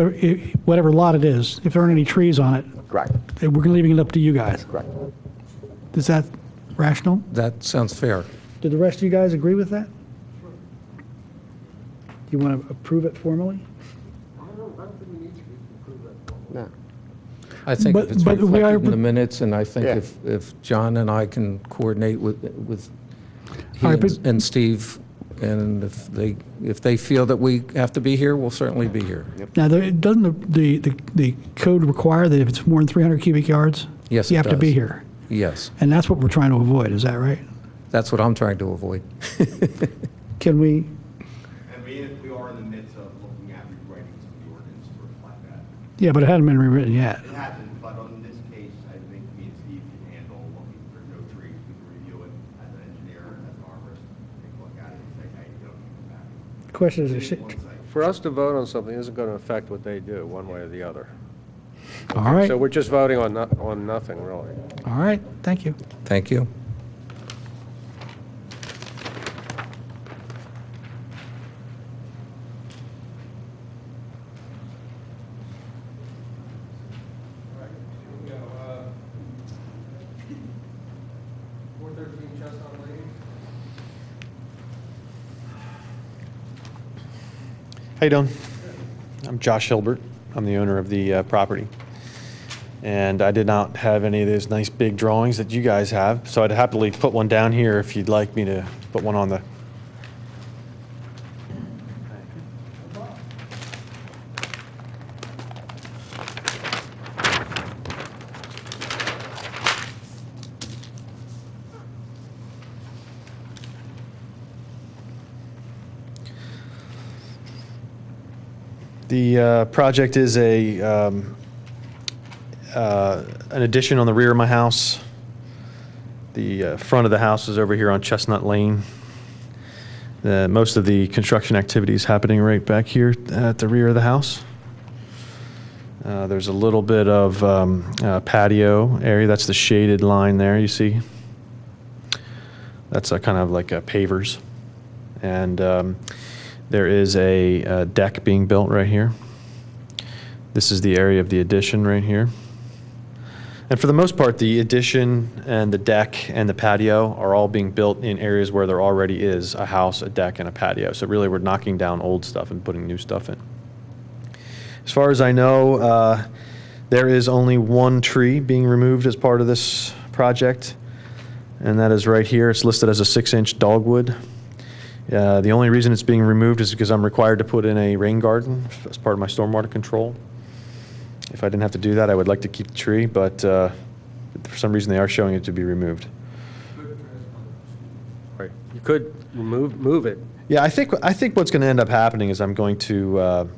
whatever lot it is, if there aren't any trees on it, Correct, we're leaving it up to you guys. correct. Is that rational? That sounds fair. Do the rest of you guys agree with that? Do you want to approve it formally? No. I think But- if it's but we are- reflected in the minutes, and I think Yeah. if John and I can coordinate with he All right, but- and Steve, and if they feel that we have to be here, we'll certainly be here. Now, doesn't the code require that if it's more than 300 cubic yards? Yes, You it have to be does. here? Yes, And that's what we're trying to avoid, is that right? that's what I'm trying to avoid. Can we, And we are in the midst of looking at rewriting some of the ordinance to reflect that. yeah, but it hadn't been rewritten yet. It hasn't, but on this case, I think me and Steve can handle looking for no trees. We can review it as an engineer, as an arborist, take a look at it and say, hey, you don't need to come back. Question is, One site. For us to vote on something isn't going to affect what they do, one way or the other. all right, So we're just voting on nothing, really. all right, thank you. Thank you. How you doing? I'm Josh Hilbert. I'm the owner of the property. And I did not have any of those nice big drawings that you guys have, so I'd happily put one down here if you'd like me to put one on the... The project is an addition on the rear of my house. The front of the house is over here on Chestnut Lane. Most of the construction activity is happening right back here at the rear of the house. There's a little bit of patio area. That's the shaded line there, you see. That's kind of like pavers. And there is a deck being built right here. This is the area of the addition right here. And for the most part, the addition and the deck and the patio are all being built in areas where there already is a house, a deck, and a patio. So really, we're knocking down old stuff and putting new stuff in. As far as I know, there is only one tree being removed as part of this project, and that is right here. It's listed as a 6-inch dogwood. The only reason it's being removed is because I'm required to put in a rain garden as part of my stormwater control. If I didn't have to do that, I would like to keep the tree, but for some reason they are showing it to be removed. Right. You could move it. Yeah, I think what's going to end up happening is I'm going to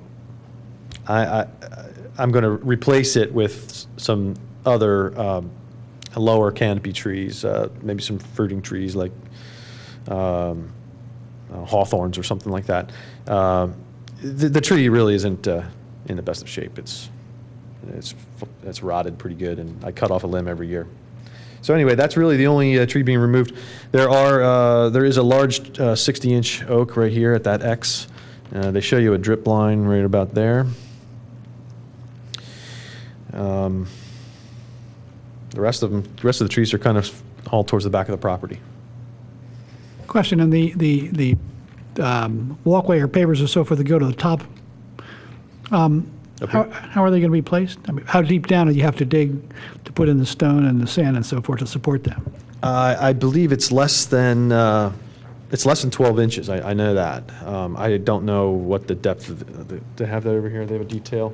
I'm going to replace it with some other lower canopy trees, maybe some fruiting trees like hawthorns or something like that. The tree really isn't in the best of shape. It's rotted pretty good, and I cut off a limb every year. So anyway, that's really the only tree being removed. There is a large 60-inch oak right here at that X. They show you a drip line right about there. The rest of the trees are kind of all towards the back of the property. Question, and the walkway or pavers or so forth that go to the top, How are they going to be placed? I mean, how deep down do you have to dig to put in the stone and the sand and so forth to support them? I believe it's less than 12 inches. I know that. I don't know what the depth of they have that over here. They have a detail.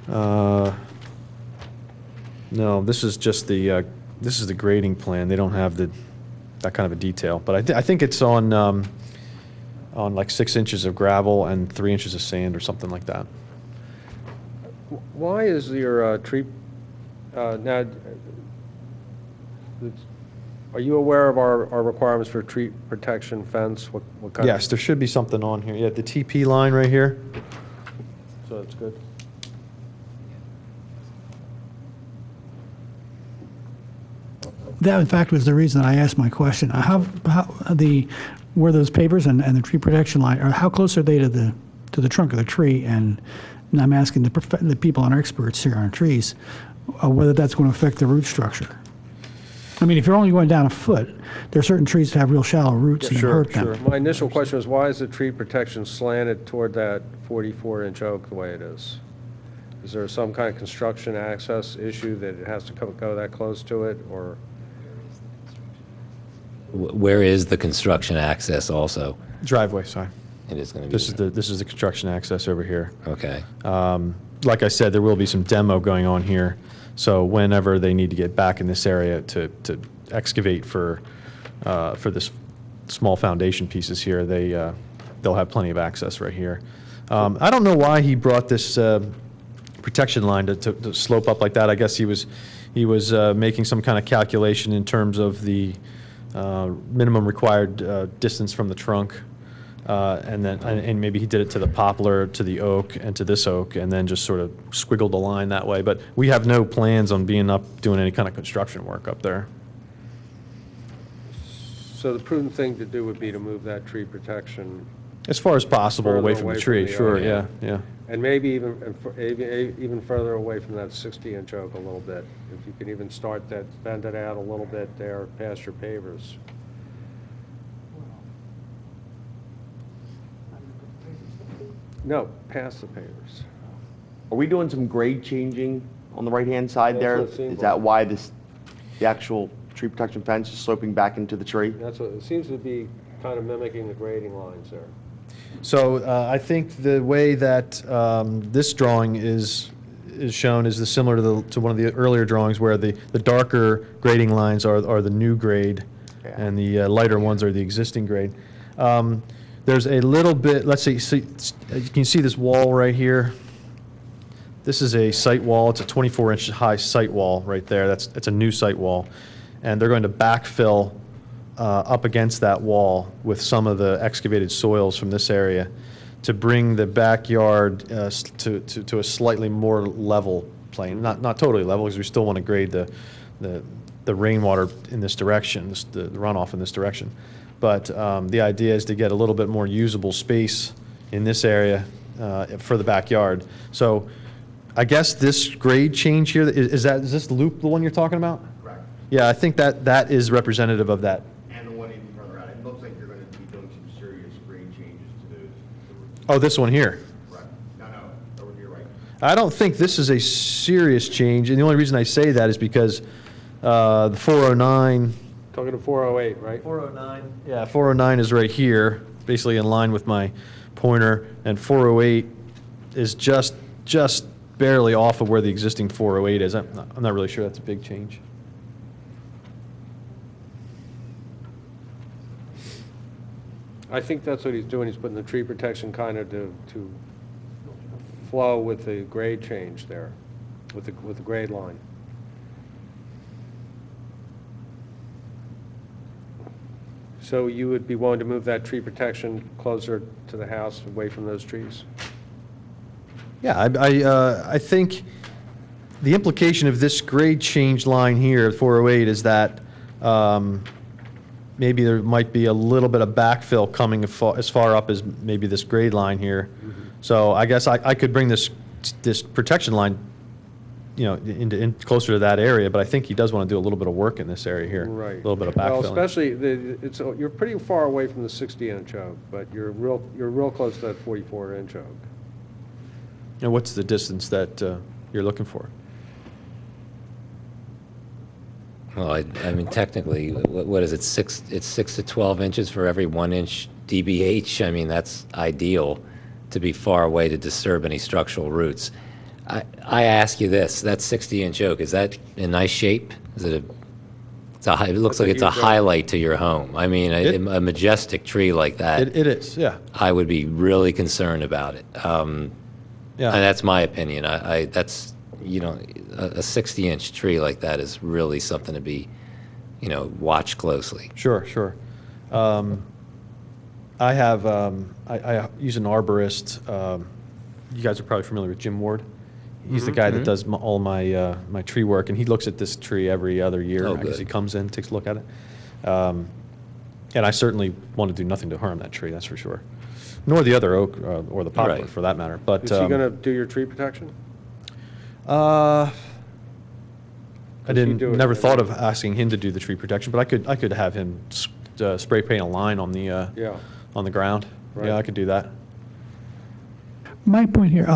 No, this is just the this is the grading plan. They don't have that kind of a detail. But I think it's on like 6 inches of gravel and 3 inches of sand or something like that. Why is your tree, now, are you aware of our requirements for tree protection fence? What kind? Yes, there should be something on here. Yeah, the TP line right here. So that's good. That, in fact, was the reason I asked my question. Where those pavers and the tree protection line, or how close are they to the trunk of the tree? And I'm asking the people and experts here on trees whether that's going to affect the root structure. I mean, if you're only going down a foot, there are certain trees that have real shallow roots and Sure, hurt them. sure. My initial question was, why is the tree protection slanted toward that 44-inch oak the way it is? Is there some kind of construction access issue that it has to go that close to it, or? Where is the construction access also? Driveway, sorry. It is going to be. This is the construction access over here. Okay. Like I said, there will be some demo going on here. So whenever they need to get back in this area to excavate for this small foundation pieces here, they'll have plenty of access right here. I don't know why he brought this protection line to slope up like that. I guess he was making some kind of calculation in terms of the minimum required distance from the trunk. And maybe he did it to the poplar, to the oak, and to this oak, and then just sort of squiggled a line that way. But we have no plans on being up doing any kind of construction work up there. So the prudent thing to do would be to move that tree protection, As far as possible, Further away from the tree, oak, sure, yeah, yeah. and maybe even further away from that 60-inch oak a little bit. If you can even start that, bend it out a little bit there past your pavers. No, past the pavers. Are we doing some grade changing on the right-hand side That's there? what it seems Is that like. why the actual tree protection fence is sloping back into the tree? That's what, it seems to be kind of mimicking the grading lines there. So I think the way that this drawing is shown is similar to one of the earlier drawings where the darker grading lines are the new grade, Yeah. and the lighter ones are the existing grade. There's a little bit, let's see, you can see this wall right here. This is a site wall. It's a 24-inch high site wall right there. It's a new site wall. And they're going to backfill up against that wall with some of the excavated soils from this area to bring the backyard to a slightly more level plane. Not totally level, because we still want to grade the rainwater in this direction, the runoff in this direction. But the idea is to get a little bit more usable space in this area for the backyard. So I guess this grade change here, is this loop the one you're talking about? Correct. Yeah, I think that is representative of that. And the one even further out. It looks like you're going to be doing some serious grade changes to those. Oh, this one here. Correct. No, over here, right. I don't think this is a serious change, and the only reason I say that is because the 409. Talking to 408, right? 409. Yeah, 409 is right here, basically in line with my pointer, and 408 is just barely off of where the existing 408 is. I'm not really sure that's a big change. I think that's what he's doing. He's putting the tree protection kind of to flow with the grade change there, with the grade line. So you would be willing to move that tree protection closer to the house, away from those trees? Yeah, I think the implication of this grade change line here at 408 is that maybe there might be a little bit of backfill coming as far up as maybe this grade line here. So I guess I could bring this protection line, in closer to that area, but I think he does want to do a little bit of work in this area here. Right. A little bit of backfilling. Well, especially, you're pretty far away from the 60-inch oak, but you're real close to that 44-inch oak. And what's the distance that you're looking for? Well, I mean, technically, what is it, it's 6 to 12 inches for every 1 inch DBH. I mean, that's ideal to be far away to disturb any structural roots. I ask you this, that 60-inch oak, is that in nice shape? Is it it looks like it's a highlight to your home. I mean, a majestic tree like that. It is, yeah. I would be really concerned about it. And that's my opinion. That's, you know, a 60-inch tree like that is really something to be, you know, watched closely. Sure, sure. I have, I use an arborist. You guys are probably familiar with Jim Ward. He's the guy that does all my my tree work, and he looks at this tree every other year. Oh, I guess good. he comes in, takes a look at it. And I certainly want to do nothing to harm that tree, that's for sure. Nor the other oak or the poplar, Right. for that matter. But Is he going to do your tree protection? I he do it never thought anyway? of asking him to do the tree protection, but I could have him spray paint a line on the Yeah. on the ground. Right. Yeah, I could do that. My point here,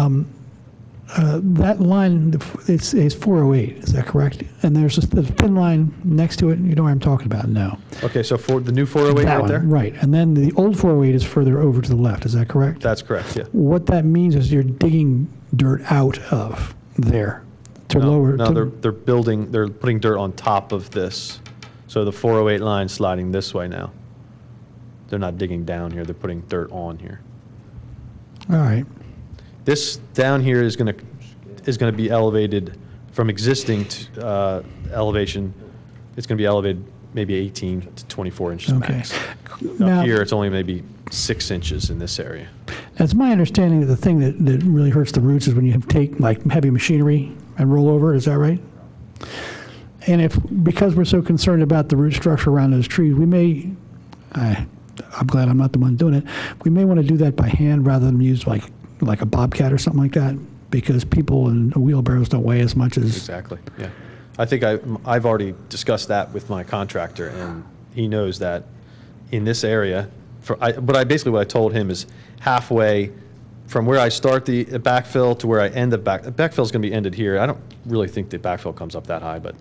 that line, it's 408, is that correct? And there's a thin line next to it, you know what I'm talking about? No. Okay, so for the new 408 That right one, there. right. And then the old 408 is further over to the left, is that correct? That's correct. Yeah. What that means is you're digging dirt out of there to lower. No, to- they're building. They're putting dirt on top of this. So the 408 line sliding this way now. They're not digging down here. They're putting dirt on here. All right. This down here is going to be elevated from existing elevation. It's going to be elevated maybe 18 to 24 inches Okay. max. Now- Up here, it's only maybe 6 inches in this area. It's my understanding that the thing that really hurts the roots is when you take like heavy machinery and roll over it, is that right? And because we're so concerned about the root structure around those trees, we may, I'm glad I'm not the one doing it, we may want to do that by hand rather than use like a bobcat or something like that, because people and wheelbarrows don't weigh as much as. Exactly, yeah. I think I've already discussed that with my contractor, and he knows that in this area, what I told him is halfway from where I start the backfill to where I end the backfill is going to be ended here. I don't really think the backfill comes up that high, but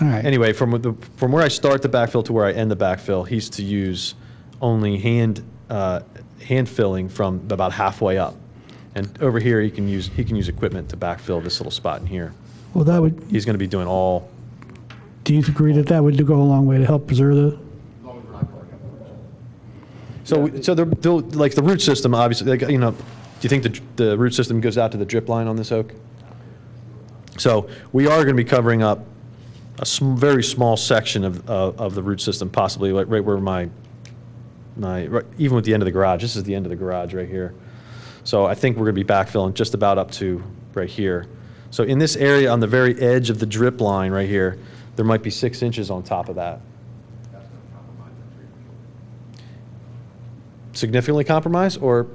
All right. anyway, from where I start the backfill to where I end the backfill, he's to use only hand filling from about halfway up. And over here, he can use equipment to backfill this little spot in here. Well, that would, He's going to be doing all. do you agree that that would go a long way to help preserve the? So like the root system, obviously, like, you know, do you think the root system goes out to the drip line on this oak? So we are going to be covering up a very small section of the root system, possibly like right where right, even with the end of the garage. This is the end of the garage right here. So I think we're going to be backfilling just about up to right here. So in this area on the very edge of the drip line right here, there might be 6 inches on top of that. Significantly compromised, or?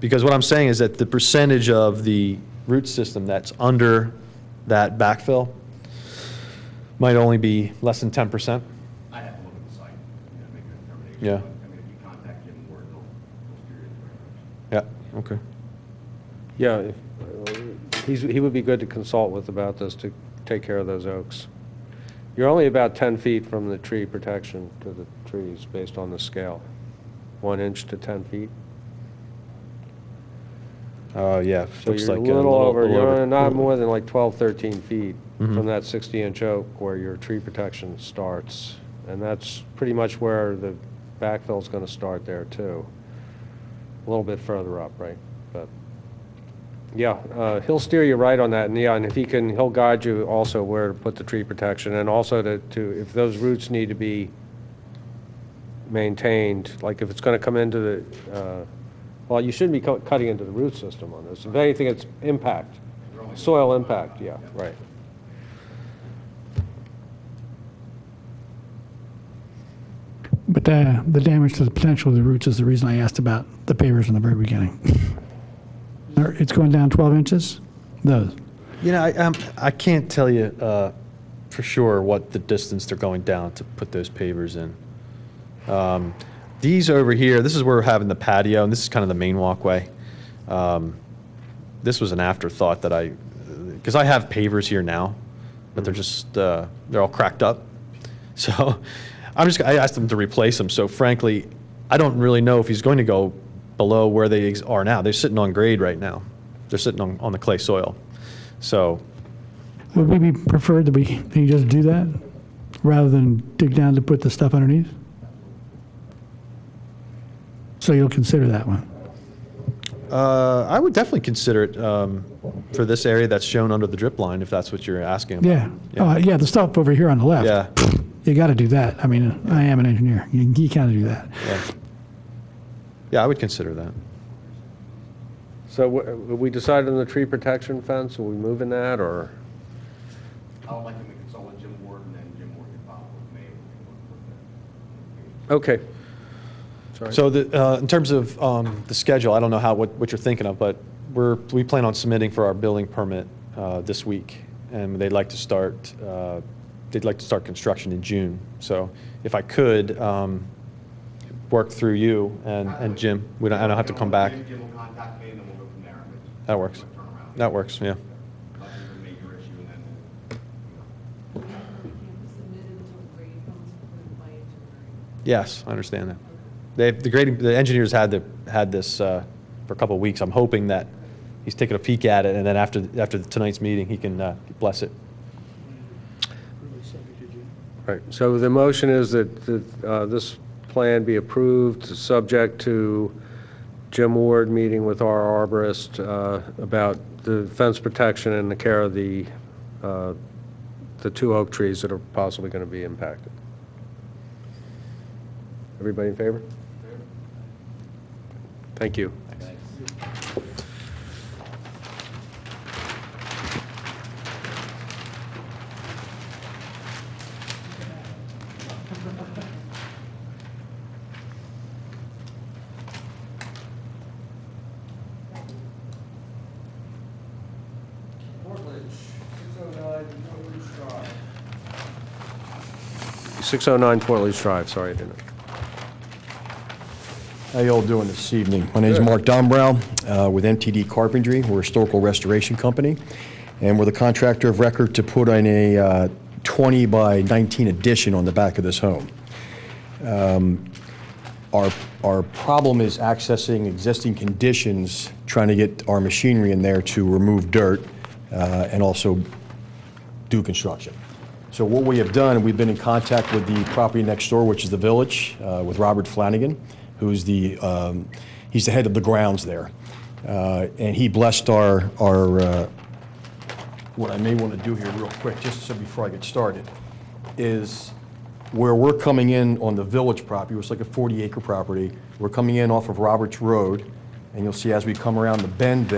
Because what I'm saying is that the percentage of the root system that's under that backfill might only be less than 10%. I have to look at the site and make a determination. Yeah. I mean, if you contact Jim Ward, he'll steer you in the right direction. Yeah, okay. Yeah, he would be good to consult with about this to take care of those oaks. You're only about 10 feet from the tree protection to the trees based on the scale. 1 inch to 10 feet. Yeah, So looks you're a like little over, you're over. not more than like 12, 13 feet Mhm. from that 60-inch oak where your tree protection starts. And that's pretty much where the backfill's going to start there too. A little bit further up, right? But, yeah, he'll steer you right on that. And yeah, and if he can, he'll guide you also where to put the tree protection, and also to if those roots need to be maintained, like if it's going to come into the, well, you shouldn't be cutting into the root system on this. If anything, it's impact, soil impact, yeah, right. But the damage to the potential of the roots is the reason I asked about the pavers in the very beginning. It's going down 12 inches? Those? You know, I can't tell you for sure what the distance they're going down to put those pavers in. These over here, this is where we're having the patio, and this is kind of the main walkway. this was an afterthought that because I have pavers here now, but they're just, they're all cracked up. So I asked him to replace them. So frankly, I don't really know if he's going to go below where they are now. They're sitting on grade right now. They're sitting on the clay soil. So Would we be preferred that you just do that rather than dig down to put the stuff underneath? So you'll consider that one? I would definitely consider it for this area that's shown under the drip line, if that's what you're asking about. Yeah. Oh, yeah, the stuff over here on the left. Yeah. You got to do that. I mean, I am an engineer. You got to do that. Yeah. Yeah, I would consider that. So we decided on the tree protection fence, are we moving that, or? I would like to consult with Jim Ward, and then Jim Ward can follow with me. Okay. Sorry. So in terms of the schedule, I don't know what you're thinking of, but we plan on submitting for our building permit this week, and they'd like to start construction in June. So if I could work through you and Jim, I don't have to come back. Jim will contact me, and then we'll go from there. That works. That works. Yeah. Nothing's a major issue, and then Yes, I understand that. The engineers had this for a couple of weeks. I'm hoping that he's taking a peek at it, and then after tonight's meeting, he can bless it. Right, so the motion is that this plan be approved, subject to Jim Ward meeting with our arborist about the fence protection and the care of the 2 oak trees that are possibly going to be impacted. Everybody in favor? Thank you. Portledge, 609 Portledge Drive. 609 Portledge Drive, sorry, I didn't. How you all doing this evening? My name is Mark Dombrow with MTD Carpentry. We're a historical restoration company, and we're the contractor of record to put in a 20 by 19 addition on the back of this home. Our problem is accessing existing conditions, trying to get our machinery in there to remove dirt and also do construction. So what we have done, we've been in contact with the property next door, which is the Village, with Robert Flanagan, who's he's the head of the grounds there. And he blessed our what I may want to do here real quick, just so before I get started, is where we're coming in on the Village property, it's like a 40-acre property. We're coming in off of Roberts Road, and you'll see as we come around the bend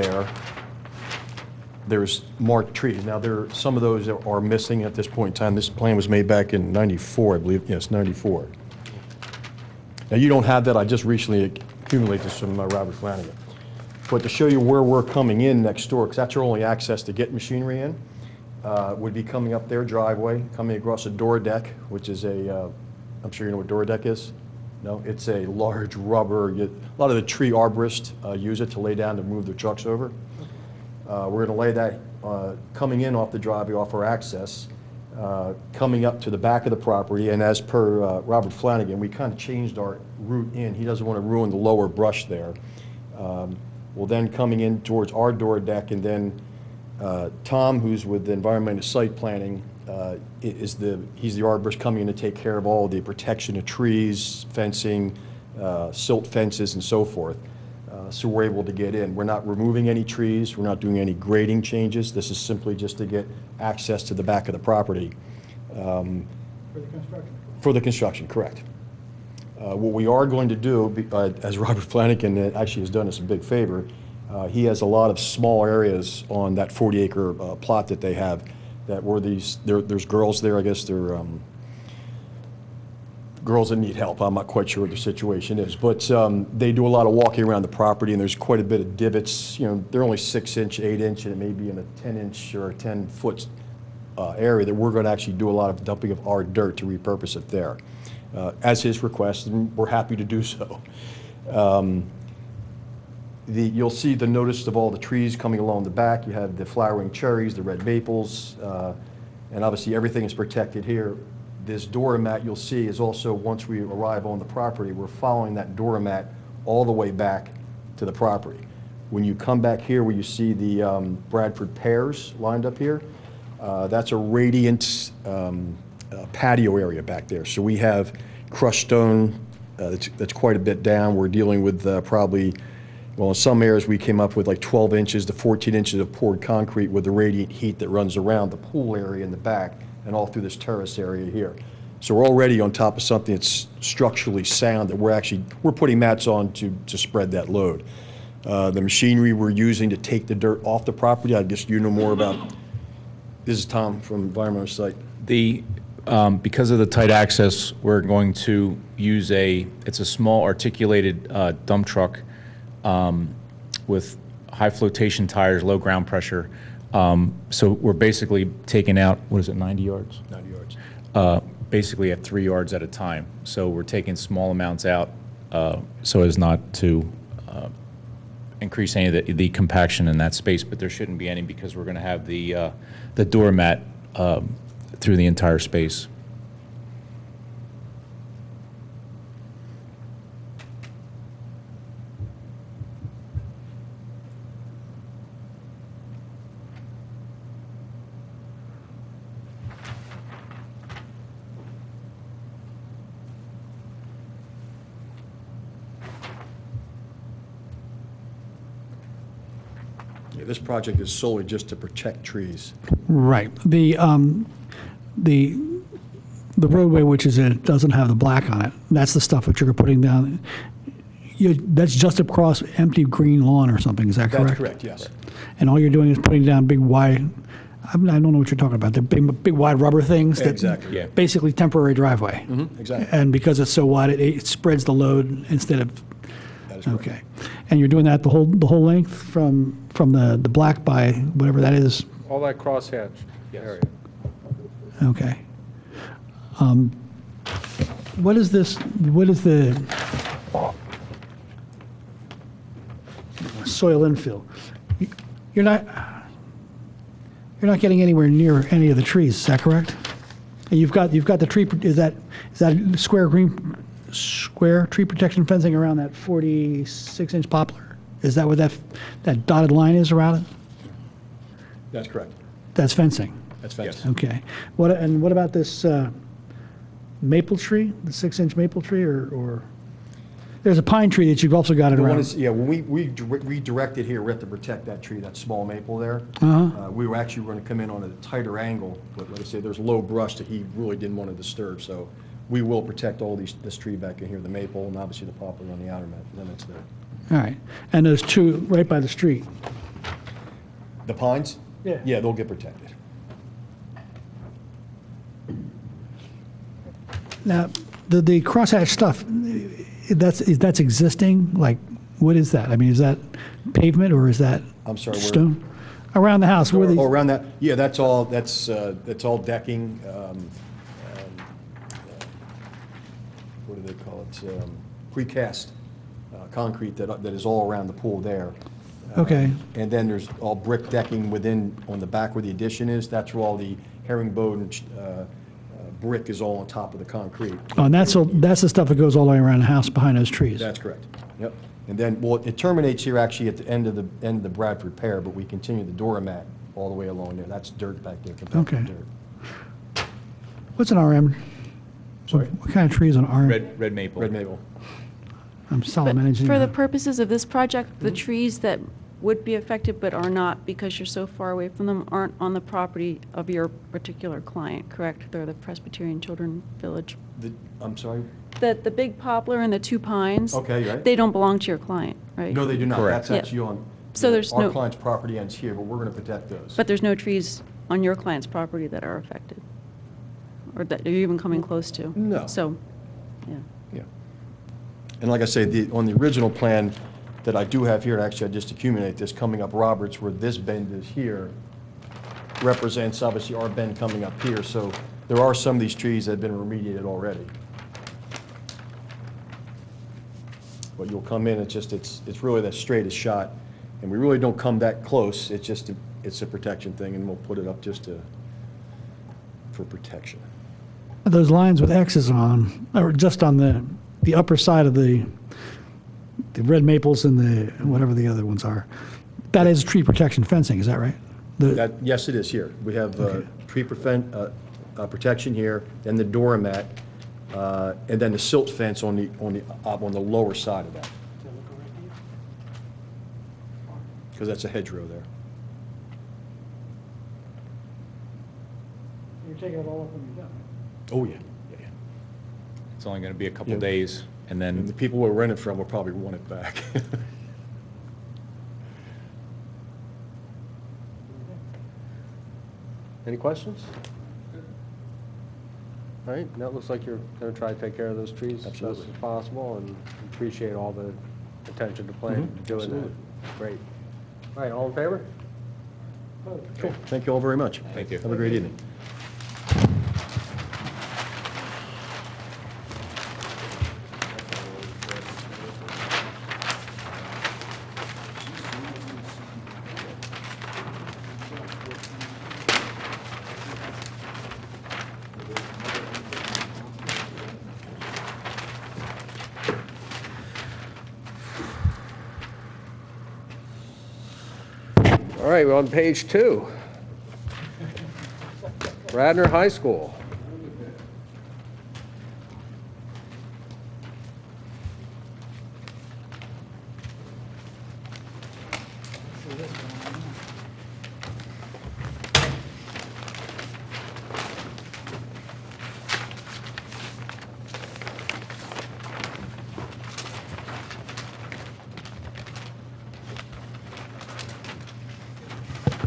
there's marked trees. Now, some of those are missing at this point in time. This plan was made back in '94, I believe. Yes, '94. Now, you don't have that. I just recently accumulated this from Robert Flanagan. But to show you where we're coming in next door, because that's our only access to get machinery in, would be coming up their driveway, coming across a door deck, which is I'm sure you know what door deck is? No? It's a large rubber, a lot of the tree arborists use it to lay down to move their trucks over. We're going to lay that coming in off the driveway, off our access, coming up to the back of the property, and as per Robert Flanagan, we kind of changed our route in. He doesn't want to ruin the lower brush there. Well, then coming in towards our door deck, and then Tom, who's with the environmental site planning, he's the arborist coming in to take care of all the protection of trees, fencing, silt fences, and so forth. So we're able to get in. We're not removing any trees. We're not doing any grading changes. This is simply just to get access to the back of the property. For the construction? For the construction, correct. What we are going to do, as Robert Flanagan actually has done us a big favor, he has a lot of small areas on that 40-acre plot that they have that were there's girls there, I guess they're girls that need help. I'm not quite sure what the situation is, but they do a lot of walking around the property, and there's quite a bit of divots. You know, they're only 6-inch, 8-inch, and it may be in a 10-inch or a 10-foot area that we're going to actually do a lot of dumping of our dirt to repurpose it there. As his request, and we're happy to do so. You'll see the notice of all the trees coming along the back. You have the flowering cherries, the red maples, and obviously everything is protected here. This doormat you'll see is also, once we arrive on the property, we're following that doormat all the way back to the property. When you come back here where you see the Bradford pears lined up here, that's a radiant patio area back there. So we have crushed stone that's quite a bit down. We're dealing with probably, well, in some areas we came up with like 12 inches to 14 inches of poured concrete with the radiant heat that runs around the pool area in the back and all through this terrace area here. So we're already on top of something that's structurally sound that we're putting mats on to spread that load. The machinery we're using to take the dirt off the property, I guess you know more about. This is Tom from Environmental Site. Because of the tight access, we're going to use it's a small articulated dump truck with high flotation tires, low ground pressure. So we're basically taking out, what is it, 90 yards? 90 yards. Basically at 3 yards at a time. So we're taking small amounts out so as not to increase any of the compaction in that space, but there shouldn't be any because we're going to have the doormat through the entire space. Yeah, this project is solely just to protect trees. Right. The roadway, which is in, it doesn't have the black on it. That's the stuff that you're putting down. That's just across empty green lawn or something, is that correct? That's correct, yes. And all you're doing is putting down big wide, I don't know what you're talking about. They're big wide rubber things that Exactly. Yeah. basically temporary driveway. Exactly. And because it's so wide, it spreads the load instead of. That is correct. Okay. And you're doing that the whole length from the black by whatever that is. All that crosshatch area. Okay. What is this, what is the soil infill? You're not getting anywhere near any of the trees, is that correct? And you've got the tree, is that square tree protection fencing around that 46-inch poplar? Is that what that dotted line is around it? That's correct. That's fencing? That's fenced. Okay. What about this maple tree, the 6-inch maple tree, or there's a pine tree that you've also got it The one around? is, yeah, when we redirected here, we had to protect that tree, that small maple there. We were actually going to come in on a tighter angle, but like I say, there's low brush that he really didn't want to disturb, so we will protect all this tree back in here, the maple, and obviously the poplar on the outer limits there. All right. And those two right by the street? The pines? Yeah. Yeah, they'll get protected. Now, the crosshatch stuff, that's existing? Like, what is that? I mean, is that pavement or is that I'm sorry, where? stone? Around the house, where Oh, these? around that, yeah, that's all decking, what do they call it? Precast concrete that is all around the pool there. Okay. And then there's all brick decking on the back where the addition is. That's where all the herringbone brick is all on top of the concrete. Oh, and that's the stuff that goes all the way around the house behind those trees? That's correct. Yep. And then, well, it terminates here actually at the end of the Bradford pear, but we continue the doormat all the way along there. That's dirt back there, compacted Okay. dirt. What's an RM? Sorry? What kind of tree is an RM? Red maple. Red maple. I'm Solomon But engineer. for the purposes of this project, the trees that would be affected but are not because you're so far away from them aren't on the property of your particular client, correct? They're the Presbyterian Children Village. I'm sorry? The big poplar and the two pines. Okay, right. They don't belong to your client, right? No, they do not. Correct. That's Yeah. actually on. So there's Our no- client's property ends here, but we're going to protect those. But there's no trees on your client's property that are affected? Or that you're even coming close to? No. So, yeah. Yeah. And like I say, on the original plan that I do have here, and actually I just accumulate this, coming up Roberts, where this bend is here, represents obviously our bend coming up here. So there are some of these trees that have been remediated already. but you'll come in, it's really the straightest shot, and we really don't come that close, it's a protection thing, and we'll put it up for protection. Those lines with X's on, or just on the upper side of the red maples and the, whatever the other ones are, that is tree protection fencing, is that right? Yes, it is here. We have tree protection here, then the doormat, and then the silt fence on the lower side of that. Because that's a hedgerow there. You're taking it all up when you're done. Oh, yeah, yeah. It's only going to be a couple Yeah. days, and And the then, people we're renting from will probably want it back. Any questions? All right, now it looks like you're going to try to take care of those trees as best as Absolutely. possible, and appreciate all the attention to plan, Mhm, doing absolutely. that. Great. All right, all in favor? Cool. Thank you all very much. Thank you. Have a great evening. All right, we're on page 2. Radnor High School.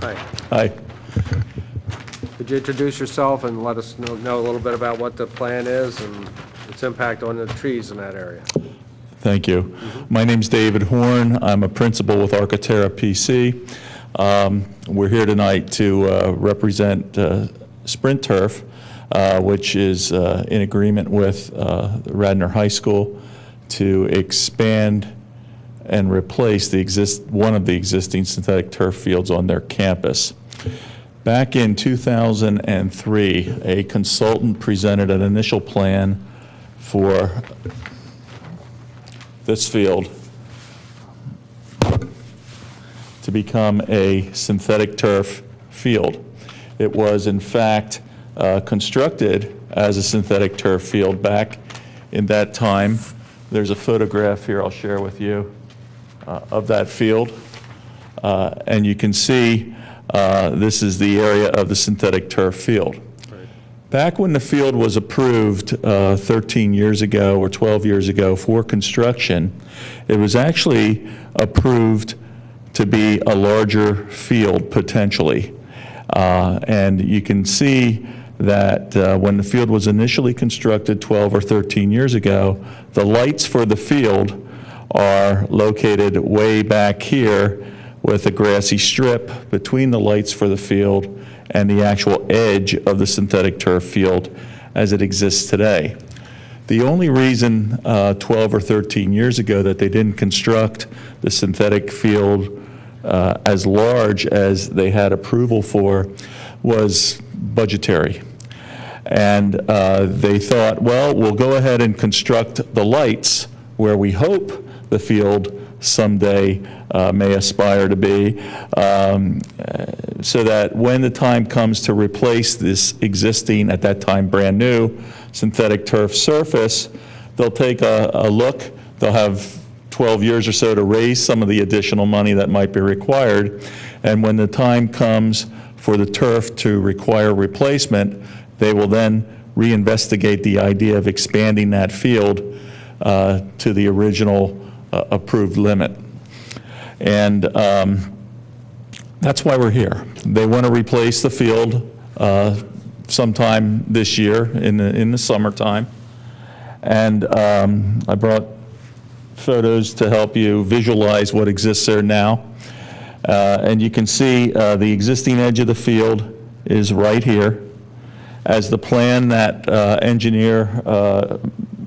Hi. Hi. Could you introduce yourself and let us know a little bit about what the plan is and its impact on the trees in that area? Thank you. My name's David Horn. I'm a principal with Architera PC. We're here tonight to represent Sprint Turf, which is in agreement with Radnor High School to expand and replace one of the existing synthetic turf fields on their campus. Back in 2003, a consultant presented an initial plan for this field to become a synthetic turf field. It was, in fact, constructed as a synthetic turf field back in that time. There's a photograph here I'll share with you of that field. And you can see this is the area of the synthetic turf field. Back when the field was approved 13 years ago or 12 years ago for construction, it was actually approved to be a larger field potentially. And you can see that when the field was initially constructed 12 or 13 years ago, the lights for the field are located way back here with a grassy strip between the lights for the field and the actual edge of the synthetic turf field as it exists today. The only reason 12 or 13 years ago that they didn't construct the synthetic field as large as they had approval for was budgetary. And they thought, well, we'll go ahead and construct the lights where we hope the field someday may aspire to be, so that when the time comes to replace this existing, at that time brand new, synthetic turf surface, they'll take a look, they'll have 12 years or so to raise some of the additional money that might be required, and when the time comes for the turf to require replacement, they will then reinvestigate the idea of expanding that field to the original approved limit. And that's why we're here. They want to replace the field sometime this year in the summertime. And I brought photos to help you visualize what exists there now. And you can see the existing edge of the field is right here. As the plan that engineer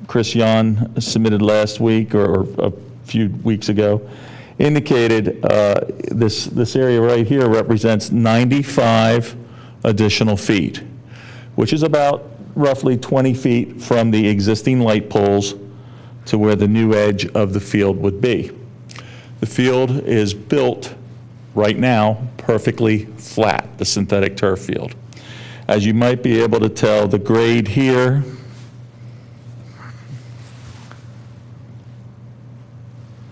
Chris Yon submitted last week or few weeks ago, indicated this area right here represents 95 additional feet, which is about roughly 20 feet from the existing light poles to where the new edge of the field would be. The field is built right now perfectly flat, the synthetic turf field. As you might be able to tell, the grade here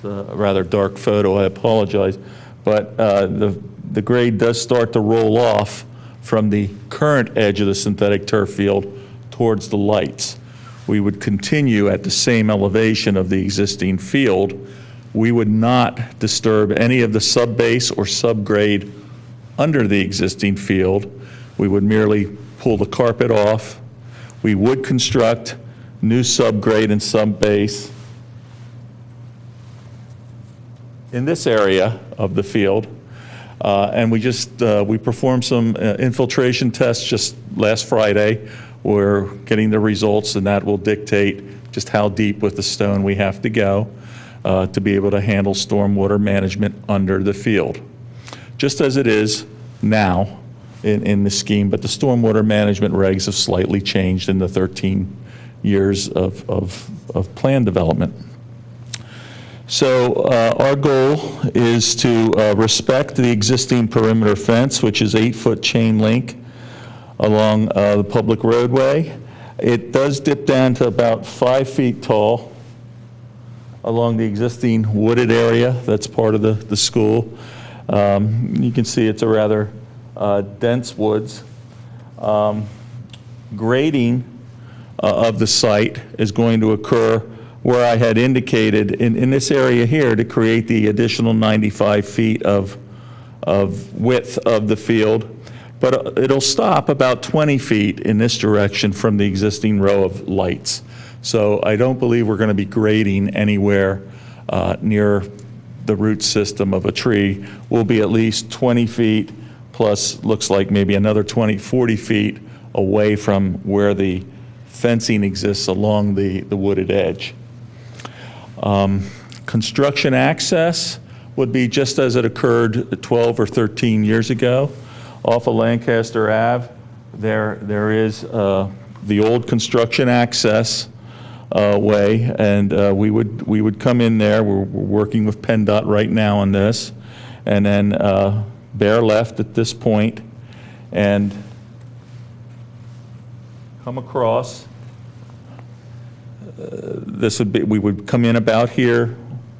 a rather dark photo, I apologize, but the grade does start to roll off from the current edge of the synthetic turf field towards the lights. We would continue at the same elevation of the existing field. We would not disturb any of the sub-base or subgrade under the existing field. We would merely pull the carpet off. We would construct new subgrade and sub-base in this area of the field. And we performed some infiltration tests just last Friday. We're getting the results, and that will dictate just how deep with the stone we have to go to be able to handle stormwater management under the field. Just as it is now in the scheme, but the stormwater management regs have slightly changed in the 13 years of plan development. So our goal is to respect the existing perimeter fence, which is 8-foot chain link along the public roadway. It does dip down to about 5 feet tall along the existing wooded area that's part of the school. You can see it's a rather dense woods. Grading of the site is going to occur where I had indicated in this area here to create the additional 95 feet of width of the field. But it'll stop about 20 feet in this direction from the existing row of lights. So I don't believe we're going to be grading anywhere near the root system of a tree. We'll be at least 20 feet plus looks like maybe another 20, 40 feet away from where the fencing exists along the wooded edge. Construction access would be just as it occurred 12 or 13 years ago. Off of Lancaster Ave, there is the old construction access way, and we would come in there. We're working with PennDOT right now on this, and then bear left at this point, and come across. This would be, we would come in about here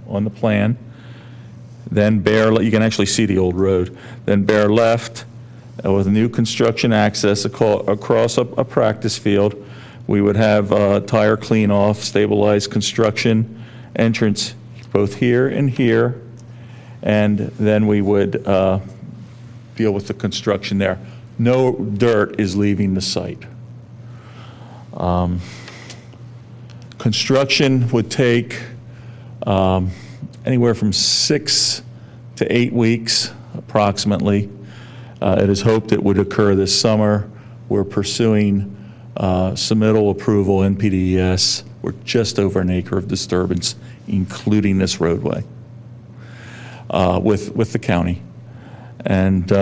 on the plan, then bear, you can actually see the old road, then bear left with new construction access across a practice field. We would have tire clean off, stabilized construction entrance both here and here, and then we would deal with the construction there. No dirt is leaving the site. Construction would take anywhere from 6 to 8 weeks, approximately. It is hoped it would occur this summer. We're pursuing submittal approval, NPDES. We're just over an acre of disturbance, including this roadway, with the county. And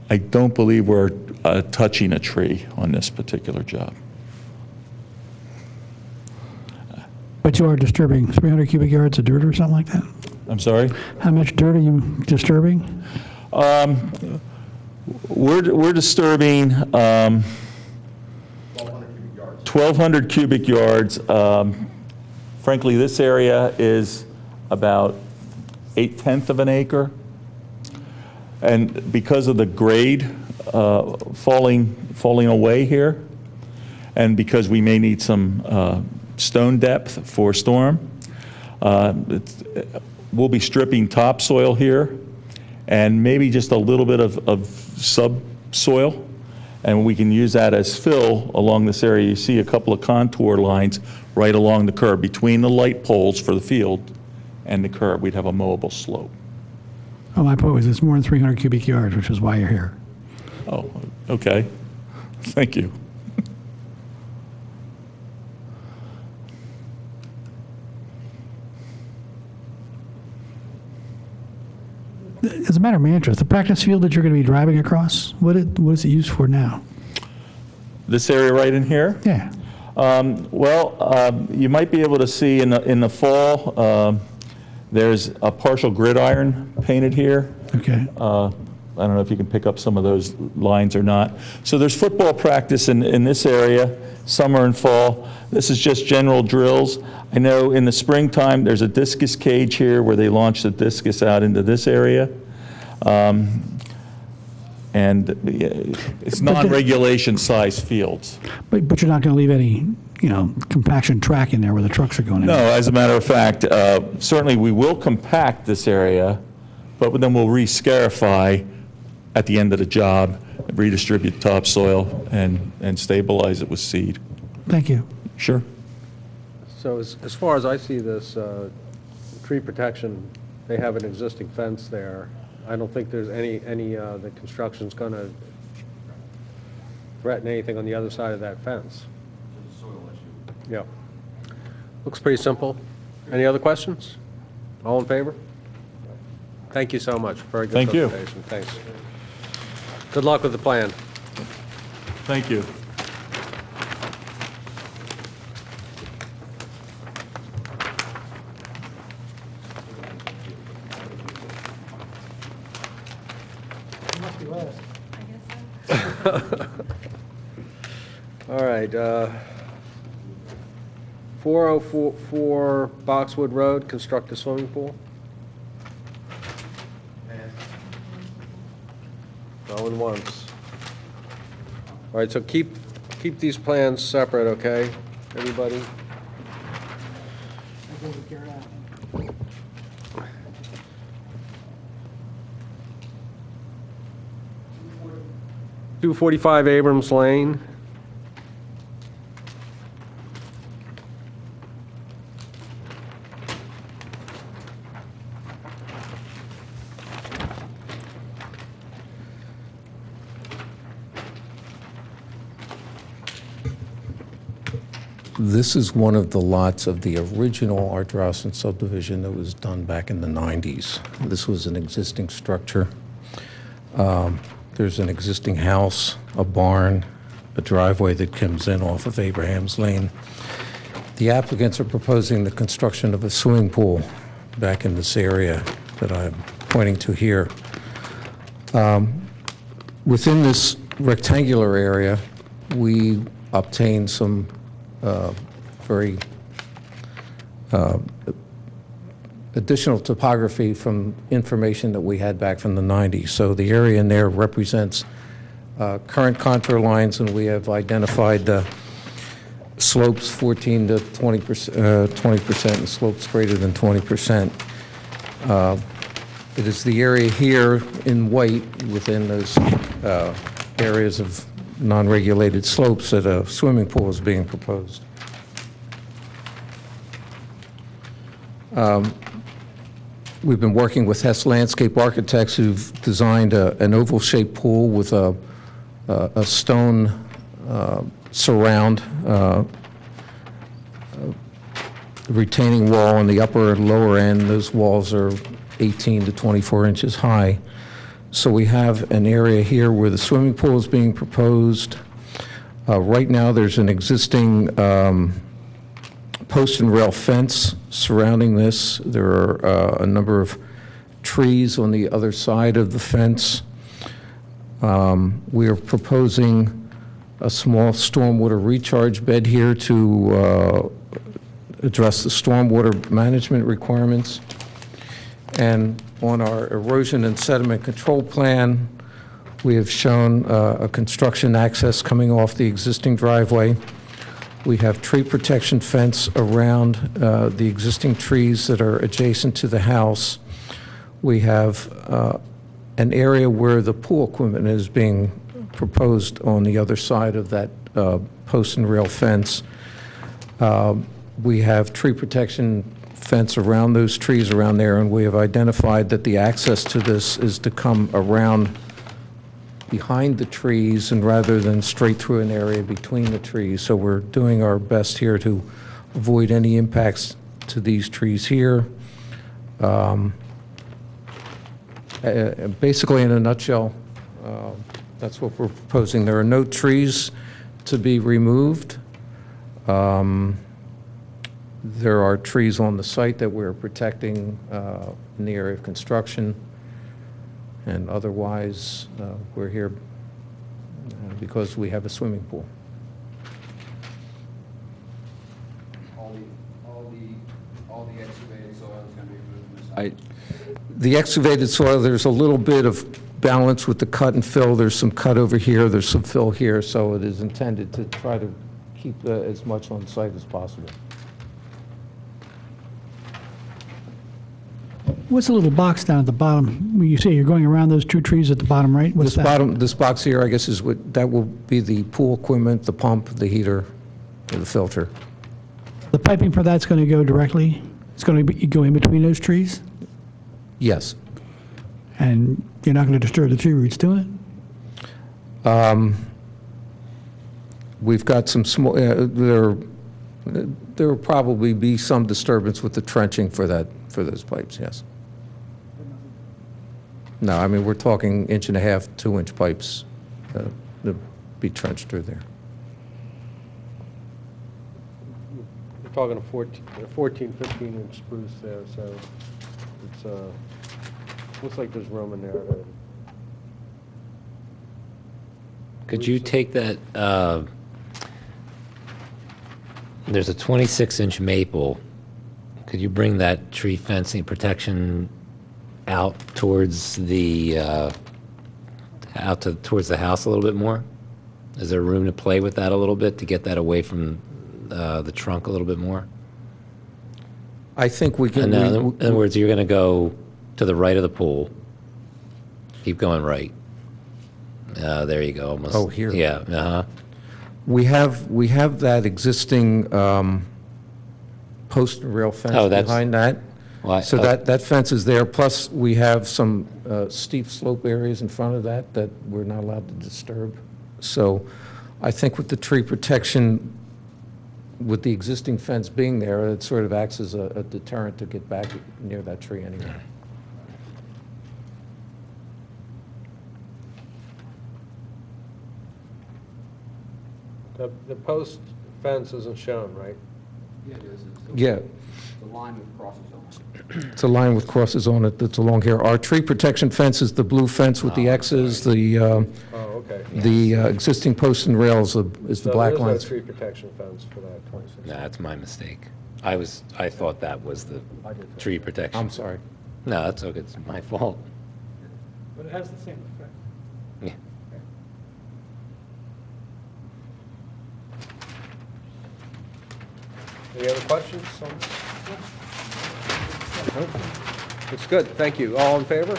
I don't believe we're touching a tree on this particular job. But you are disturbing 300 cubic yards of dirt or something like that? I'm sorry? How much dirt are you disturbing? We're disturbing 1,200 cubic yards. Frankly, this area is about 1/8 of an acre. And because of the grade falling away here, and because we may need some stone depth for storm, we'll be stripping topsoil here and maybe just a little bit of subsoil, and we can use that as fill along this area. You see a couple of contour lines right along the curb between the light poles for the field and the curb. We'd have a mowable slope. Oh, my point was it's more than 300 cubic yards, which is why you're here. Oh, okay. Thank you. As a matter of my interest, the practice field that you're going to be driving across, what is it used for now? This area right in here? Yeah. You might be able to see in the fall, there's a partial gridiron painted here. Okay. I don't know if you can pick up some of those lines or not. So there's football practice in this area, summer and fall. This is just general drills. I know in the springtime, there's a discus cage here where they launch the discus out into this area. And it's non-regulation size fields. But you're not going to leave any, compaction track in there where the trucks are going in? No, as a matter of fact, certainly we will compact this area, but then we'll re-scarify at the end of the job, redistribute topsoil, and stabilize it with seed. Thank you. Sure. So as far as I see this, tree protection, they have an existing fence there. I don't think there's the construction's going to threaten anything on the other side of that fence. It's a soil issue. Yeah. Looks pretty simple. Any other questions? All in favor? Thank you so much. Very good Thank you. presentation. Thanks. Good luck with the plan. Thank you. All right, 4044 Boxwood Road, construct a swimming pool. Going once. All right, so keep these plans separate, okay, everybody? 245 Abrams Lane. This is one of the lots of the original Art Rousen subdivision that was done back in the 90s. This was an existing structure. There's an existing house, a barn, a driveway that comes in off of Abraham's Lane. The applicants are proposing the construction of a swimming pool back in this area that I'm pointing to here. Within this rectangular area, we obtained some very additional topography from information that we had back from the 90s. So the area in there represents current contour lines, and we have identified the slopes 14 to 20%, and slopes greater than 20%. It is the area here in white within those areas of non-regulated slopes that a swimming pool is being proposed. We've been working with Hess Landscape Architects, who've designed an oval-shaped pool with a stone surround, retaining wall on the upper and lower end. Those walls are 18 to 24 inches high. So we have an area here where the swimming pool is being proposed. Right now, there's an existing post and rail fence surrounding this. There are a number of trees on the other side of the fence. We are proposing a small stormwater recharge bed here to address the stormwater management requirements. And on our erosion and sediment control plan, we have shown a construction access coming off the existing driveway. We have tree protection fence around the existing trees that are adjacent to the house. We have an area where the pool equipment is being proposed on the other side of that post and rail fence. We have tree protection fence around those trees around there, and we have identified that the access to this is to come around behind the trees and rather than straight through an area between the trees. So we're doing our best here to avoid any impacts to these trees here. Basically, in a nutshell, that's what we're proposing. There are no trees to be removed. There are trees on the site that we're protecting in the area of construction, and otherwise, we're here because we have a swimming pool. All the excavated soil is going to be removed from the site? The excavated soil, there's a little bit of balance with the cut and fill. There's some cut over here, there's some fill here, so it is intended to try to keep as much on site as possible. What's the little box down at the bottom? When you say you're going around those two trees at the bottom right? What's that? This box here, I guess, is what, that will be the pool equipment, the pump, the heater, and the filter. The piping for that's going to go directly, it's going to go in between those trees? Yes. And you're not going to disturb the tree roots doing it? We've got some small, there will probably be some disturbance with the trenching for that, for those pipes, yes. No, I mean, we're talking 1.5 to 2-inch pipes to be trenched through there. We're talking a 14, 15-inch spruce there, so it's, looks like there's room in there. Could you take that, there's a 26-inch maple. Could you bring that tree fencing protection out towards the, towards the house a little bit more? Is there room to play with that a little bit, to get that away from the trunk a little bit more? I think we can. In other words, you're going to go to the right of the pool. Keep going right. There you go, almost. Oh, here. Yeah, uh-huh. We have that existing post and rail fence behind that. Well, So that fence is there, plus we have some steep slope areas in front of that that we're not allowed to disturb. So I think with the tree protection, with the existing fence being there, it sort of acts as a deterrent to get back near that tree anyway. The post fence isn't shown, right? Yeah, it is. Yeah. The line with crosses on it. It's a line with crosses on it that's along here. Our tree protection fence is the blue fence with the X's, Oh, okay. the existing posts and rails is the black So lines. there's no tree protection fence for that 26. No, that's my mistake. I thought that was the tree protection. I'm sorry. No, that's okay, it's my fault. But it has the same effect. Yeah. Any other questions on this? Nope. Looks good, thank you. All in favor?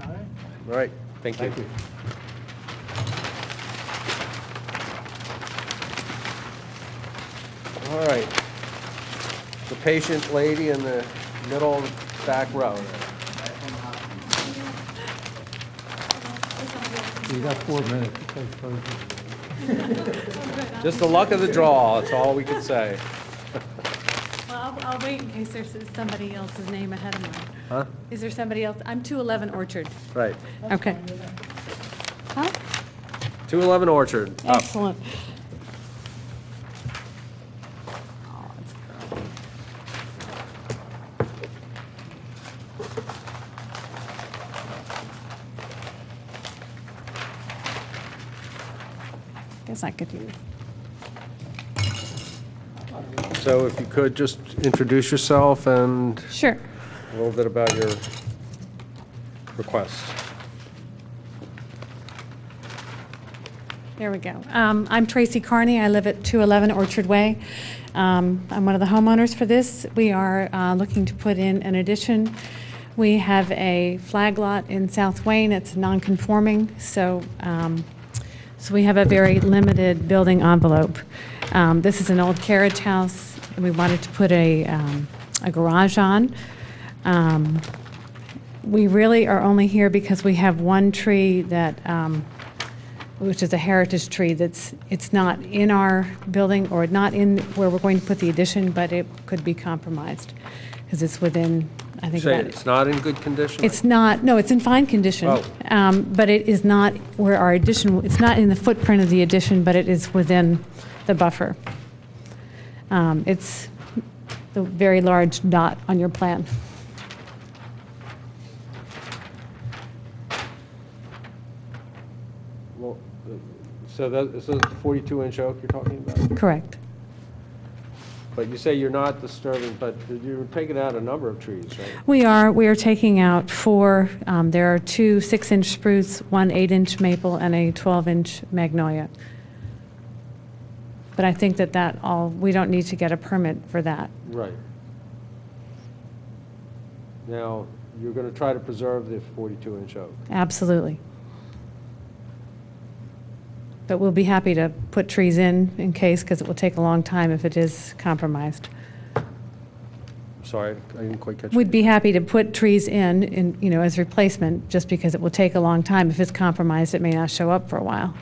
All right, thank you. All right. The patient lady in the middle back row. You got 4 minutes. Just the luck of the draw, that's all we can say. Well, I'll wait in case there's somebody else's name ahead of mine. Huh? Is there somebody else? I'm 211 Orchard. Right. Okay. Huh? 211 Orchard. Up. Excellent. Guess I could use. So if you could just introduce yourself and Sure. a little bit about your request. There we go. I'm Tracy Carney. I live at 211 Orchard Way. I'm one of the homeowners for this. We are looking to put in an addition. We have a flag lot in South Wayne. It's non-conforming, so we have a very limited building envelope. This is an old carriage house, and we wanted to put a garage on. We really are only here because we have one tree that, which is a heritage tree it's not in our building or not in where we're going to put the addition, but it could be compromised because it's within I think Say about it. it's not in good condition? It's not, no, it's in fine condition. Oh. But it is not where our addition, it's not in the footprint of the addition, but it is within the buffer. It's the very large dot on your plan. Well, so that, is this 42-inch oak you're talking about? Correct. But you say you're not disturbing, but you're taking out a number of trees, right? We are taking out 4, there are 2 6-inch spruce, 1 8-inch maple, and a 12-inch magnolia. But I think that all, we don't need to get a permit for that. Right. Now, you're going to try to preserve the 42-inch oak. Absolutely. But we'll be happy to put trees in case, because it will take a long time if it is compromised. Sorry, I didn't quite catch you. We'd be happy to put trees in, you know, as replacement, just because it will take a long time. If it's compromised, it may not show up for a while.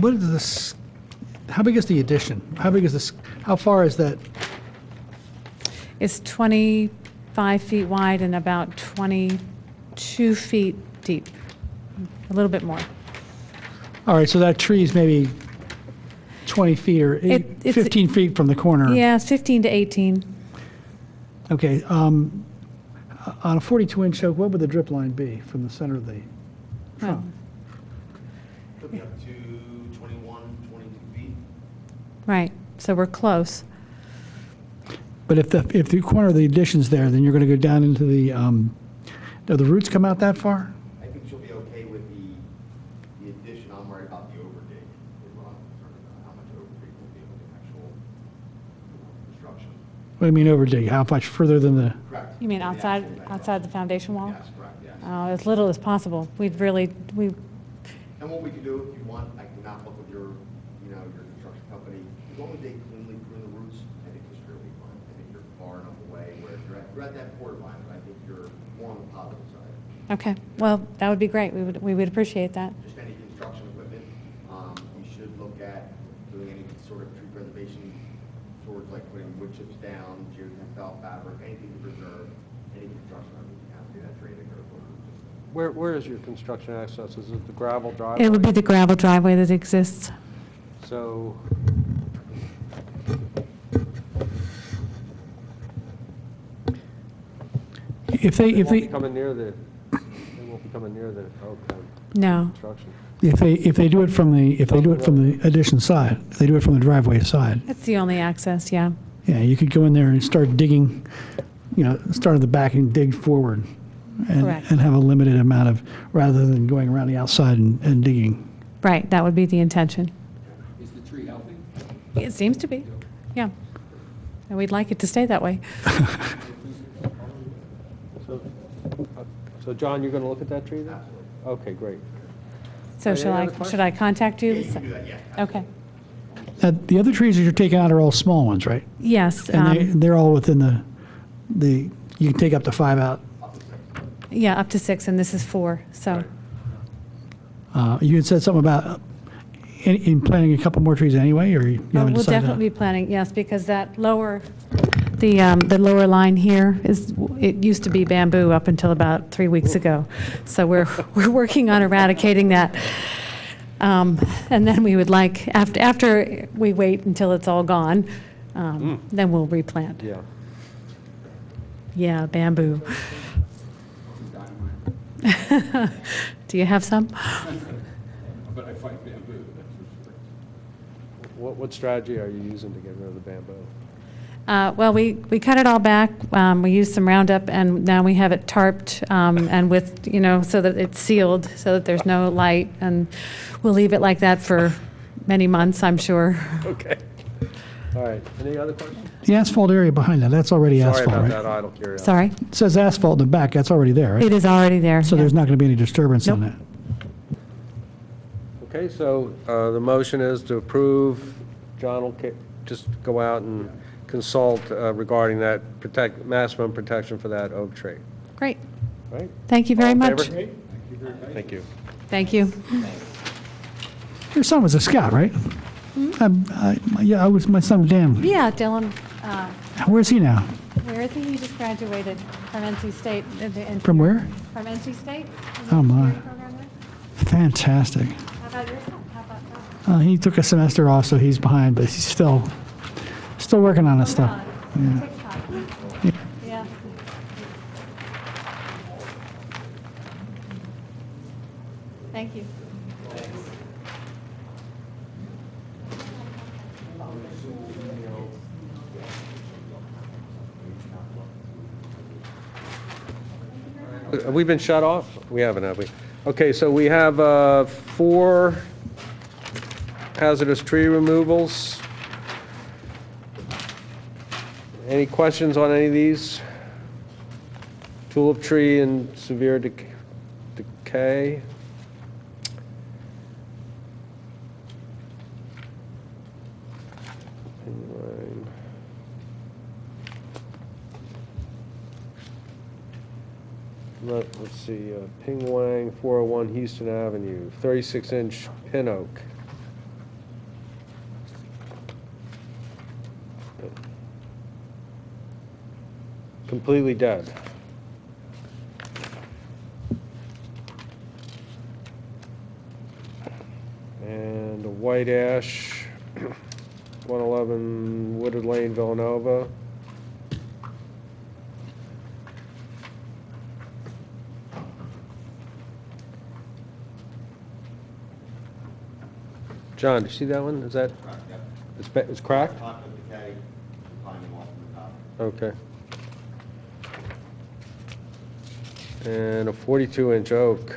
What is this, how big is the addition? How big is this, how far is that? It's 25 feet wide and about 22 feet deep, a little bit more. All right, so that tree's maybe 20 feet or It's- 15 feet from the corner. Yeah, it's 15 to 18. Okay, on a 42-inch oak, what would the drip line be from the center of the trunk? Could be up to 21, 22 feet. Right, so we're close. But if the corner of the addition's there, then you're going to go down into the, do the roots come out that far? I think she'll be okay with the addition. I'm worried about the overdig, is what I'm concerned about, how much overdig will be with the actual construction. What do you mean overdig? How much further than the, You mean outside the foundation wall? Yes, correct, yes. As little as possible. We And what we can do, if you want, I can knock up with your, you know, your construction company. As long as they cleanly prune the roots, I think it's really fine. I think you're far enough away where you're at that border line, but I think you're more on the positive side. Okay, well, that would be great. We would appreciate that. Just any construction equipment, you should look at doing any sort of tree preservation towards like putting wood chips down, geotextile fabric, anything to preserve any construction. I mean, you have to do that training or. Where is your construction access? Is it the gravel driveway? It would be the gravel driveway that exists. So, if they they, won't be coming near the, they won't be coming near the oak No. construction. if they do it from the addition side, if they do it from the driveway side, That's the only access, yeah. yeah, you could go in there and start digging, you know, start at the back and dig forward. Correct. And have a limited amount of, rather than going around the outside and digging. Right, that would be the intention. Is the tree healthy? It seems to be, yeah. And we'd like it to stay that way. So John, you're going to look at that tree then? Okay, great. So Any other questions? should I contact you? Yeah, you can do that, yeah. Okay. The other trees that you're taking out are all small ones, right? Yes, And they're all within the, you can take up to 5 out. yeah, up to 6, and this is 4, so. You had said something about in planting a couple more trees anyway, or you haven't We'll decided? definitely be planning, yes, because that lower, the lower line here it used to be bamboo up until about 3 weeks ago. So we're working on eradicating that. And then we would like, after we wait until it's all gone, then we'll replant. Yeah. Yeah, bamboo. Do you have some? But I fight bamboo, that's for sure. What strategy are you using to get rid of the bamboo? Well, we cut it all back. We used some Roundup, and now we have it tarped and with, you know, so that it's sealed, so that there's no light. And we'll leave it like that for many months, I'm sure. Okay. All right. Any other questions? The asphalt area behind that, that's already Sorry asphalt, about right? that idle curiosity. Sorry? It says asphalt in the back, that's already there, right? It is already there. So yeah. there's not going to be any disturbance on Nope. that? Okay, so the motion is to approve. John will just go out and consult regarding that maximum protection for that oak tree. Great. Right? Thank you very All in much. favor? Thank you. Thank you. Your son was a scout, right? Yeah, my son was Dan. Yeah, Dylan, Where's he now? where is he? He just graduated from NC State. From where? From NC State. Oh, my. Program there. Fantastic. How about your son? How about that? He took a semester off, so he's behind, but he's still working on his stuff. Yeah. TikTok. Yeah. Thank you. Have we been shut off? We haven't, have we? Okay, so we have 4 hazardous tree removals. Any questions on any of these? Tulip tree in severe decay. Let's see, Ping Wang, 401 Houston Avenue, 36-inch pin oak. Completely dead. And a white ash, 111 Wooded Lane, Villanova. John, do you see that one? Is that? It's cracked? Okay. And a 42-inch oak.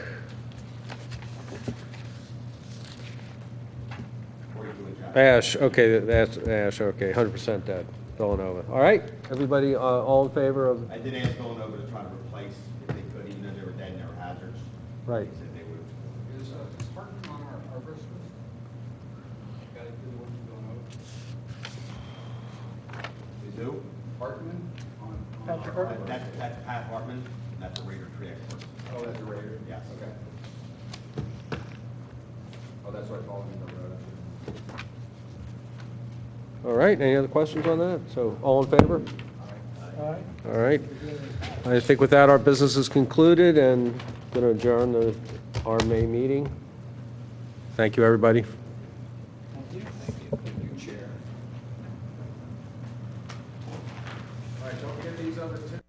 Ash, okay, that's ash, okay, 100% dead, Villanova. All right, everybody, all in favor of? I did ask Villanova to try to replace if they could, even though they were dead and they were hazards. Right. They said they would. Is Hartman on our list? Got it through the one Is who? Hartman on That's Pat Hartman, and that's a Raider tree expert. Oh, that's a Raider? Yes. Okay. Oh, that's what I called him. All right, any other questions on that? So, all in favor? All right. I think with that, our business is concluded, and going to adjourn our May meeting. Thank you, everybody. Thank you. Thank you, Chair. All right, don't forget these other two.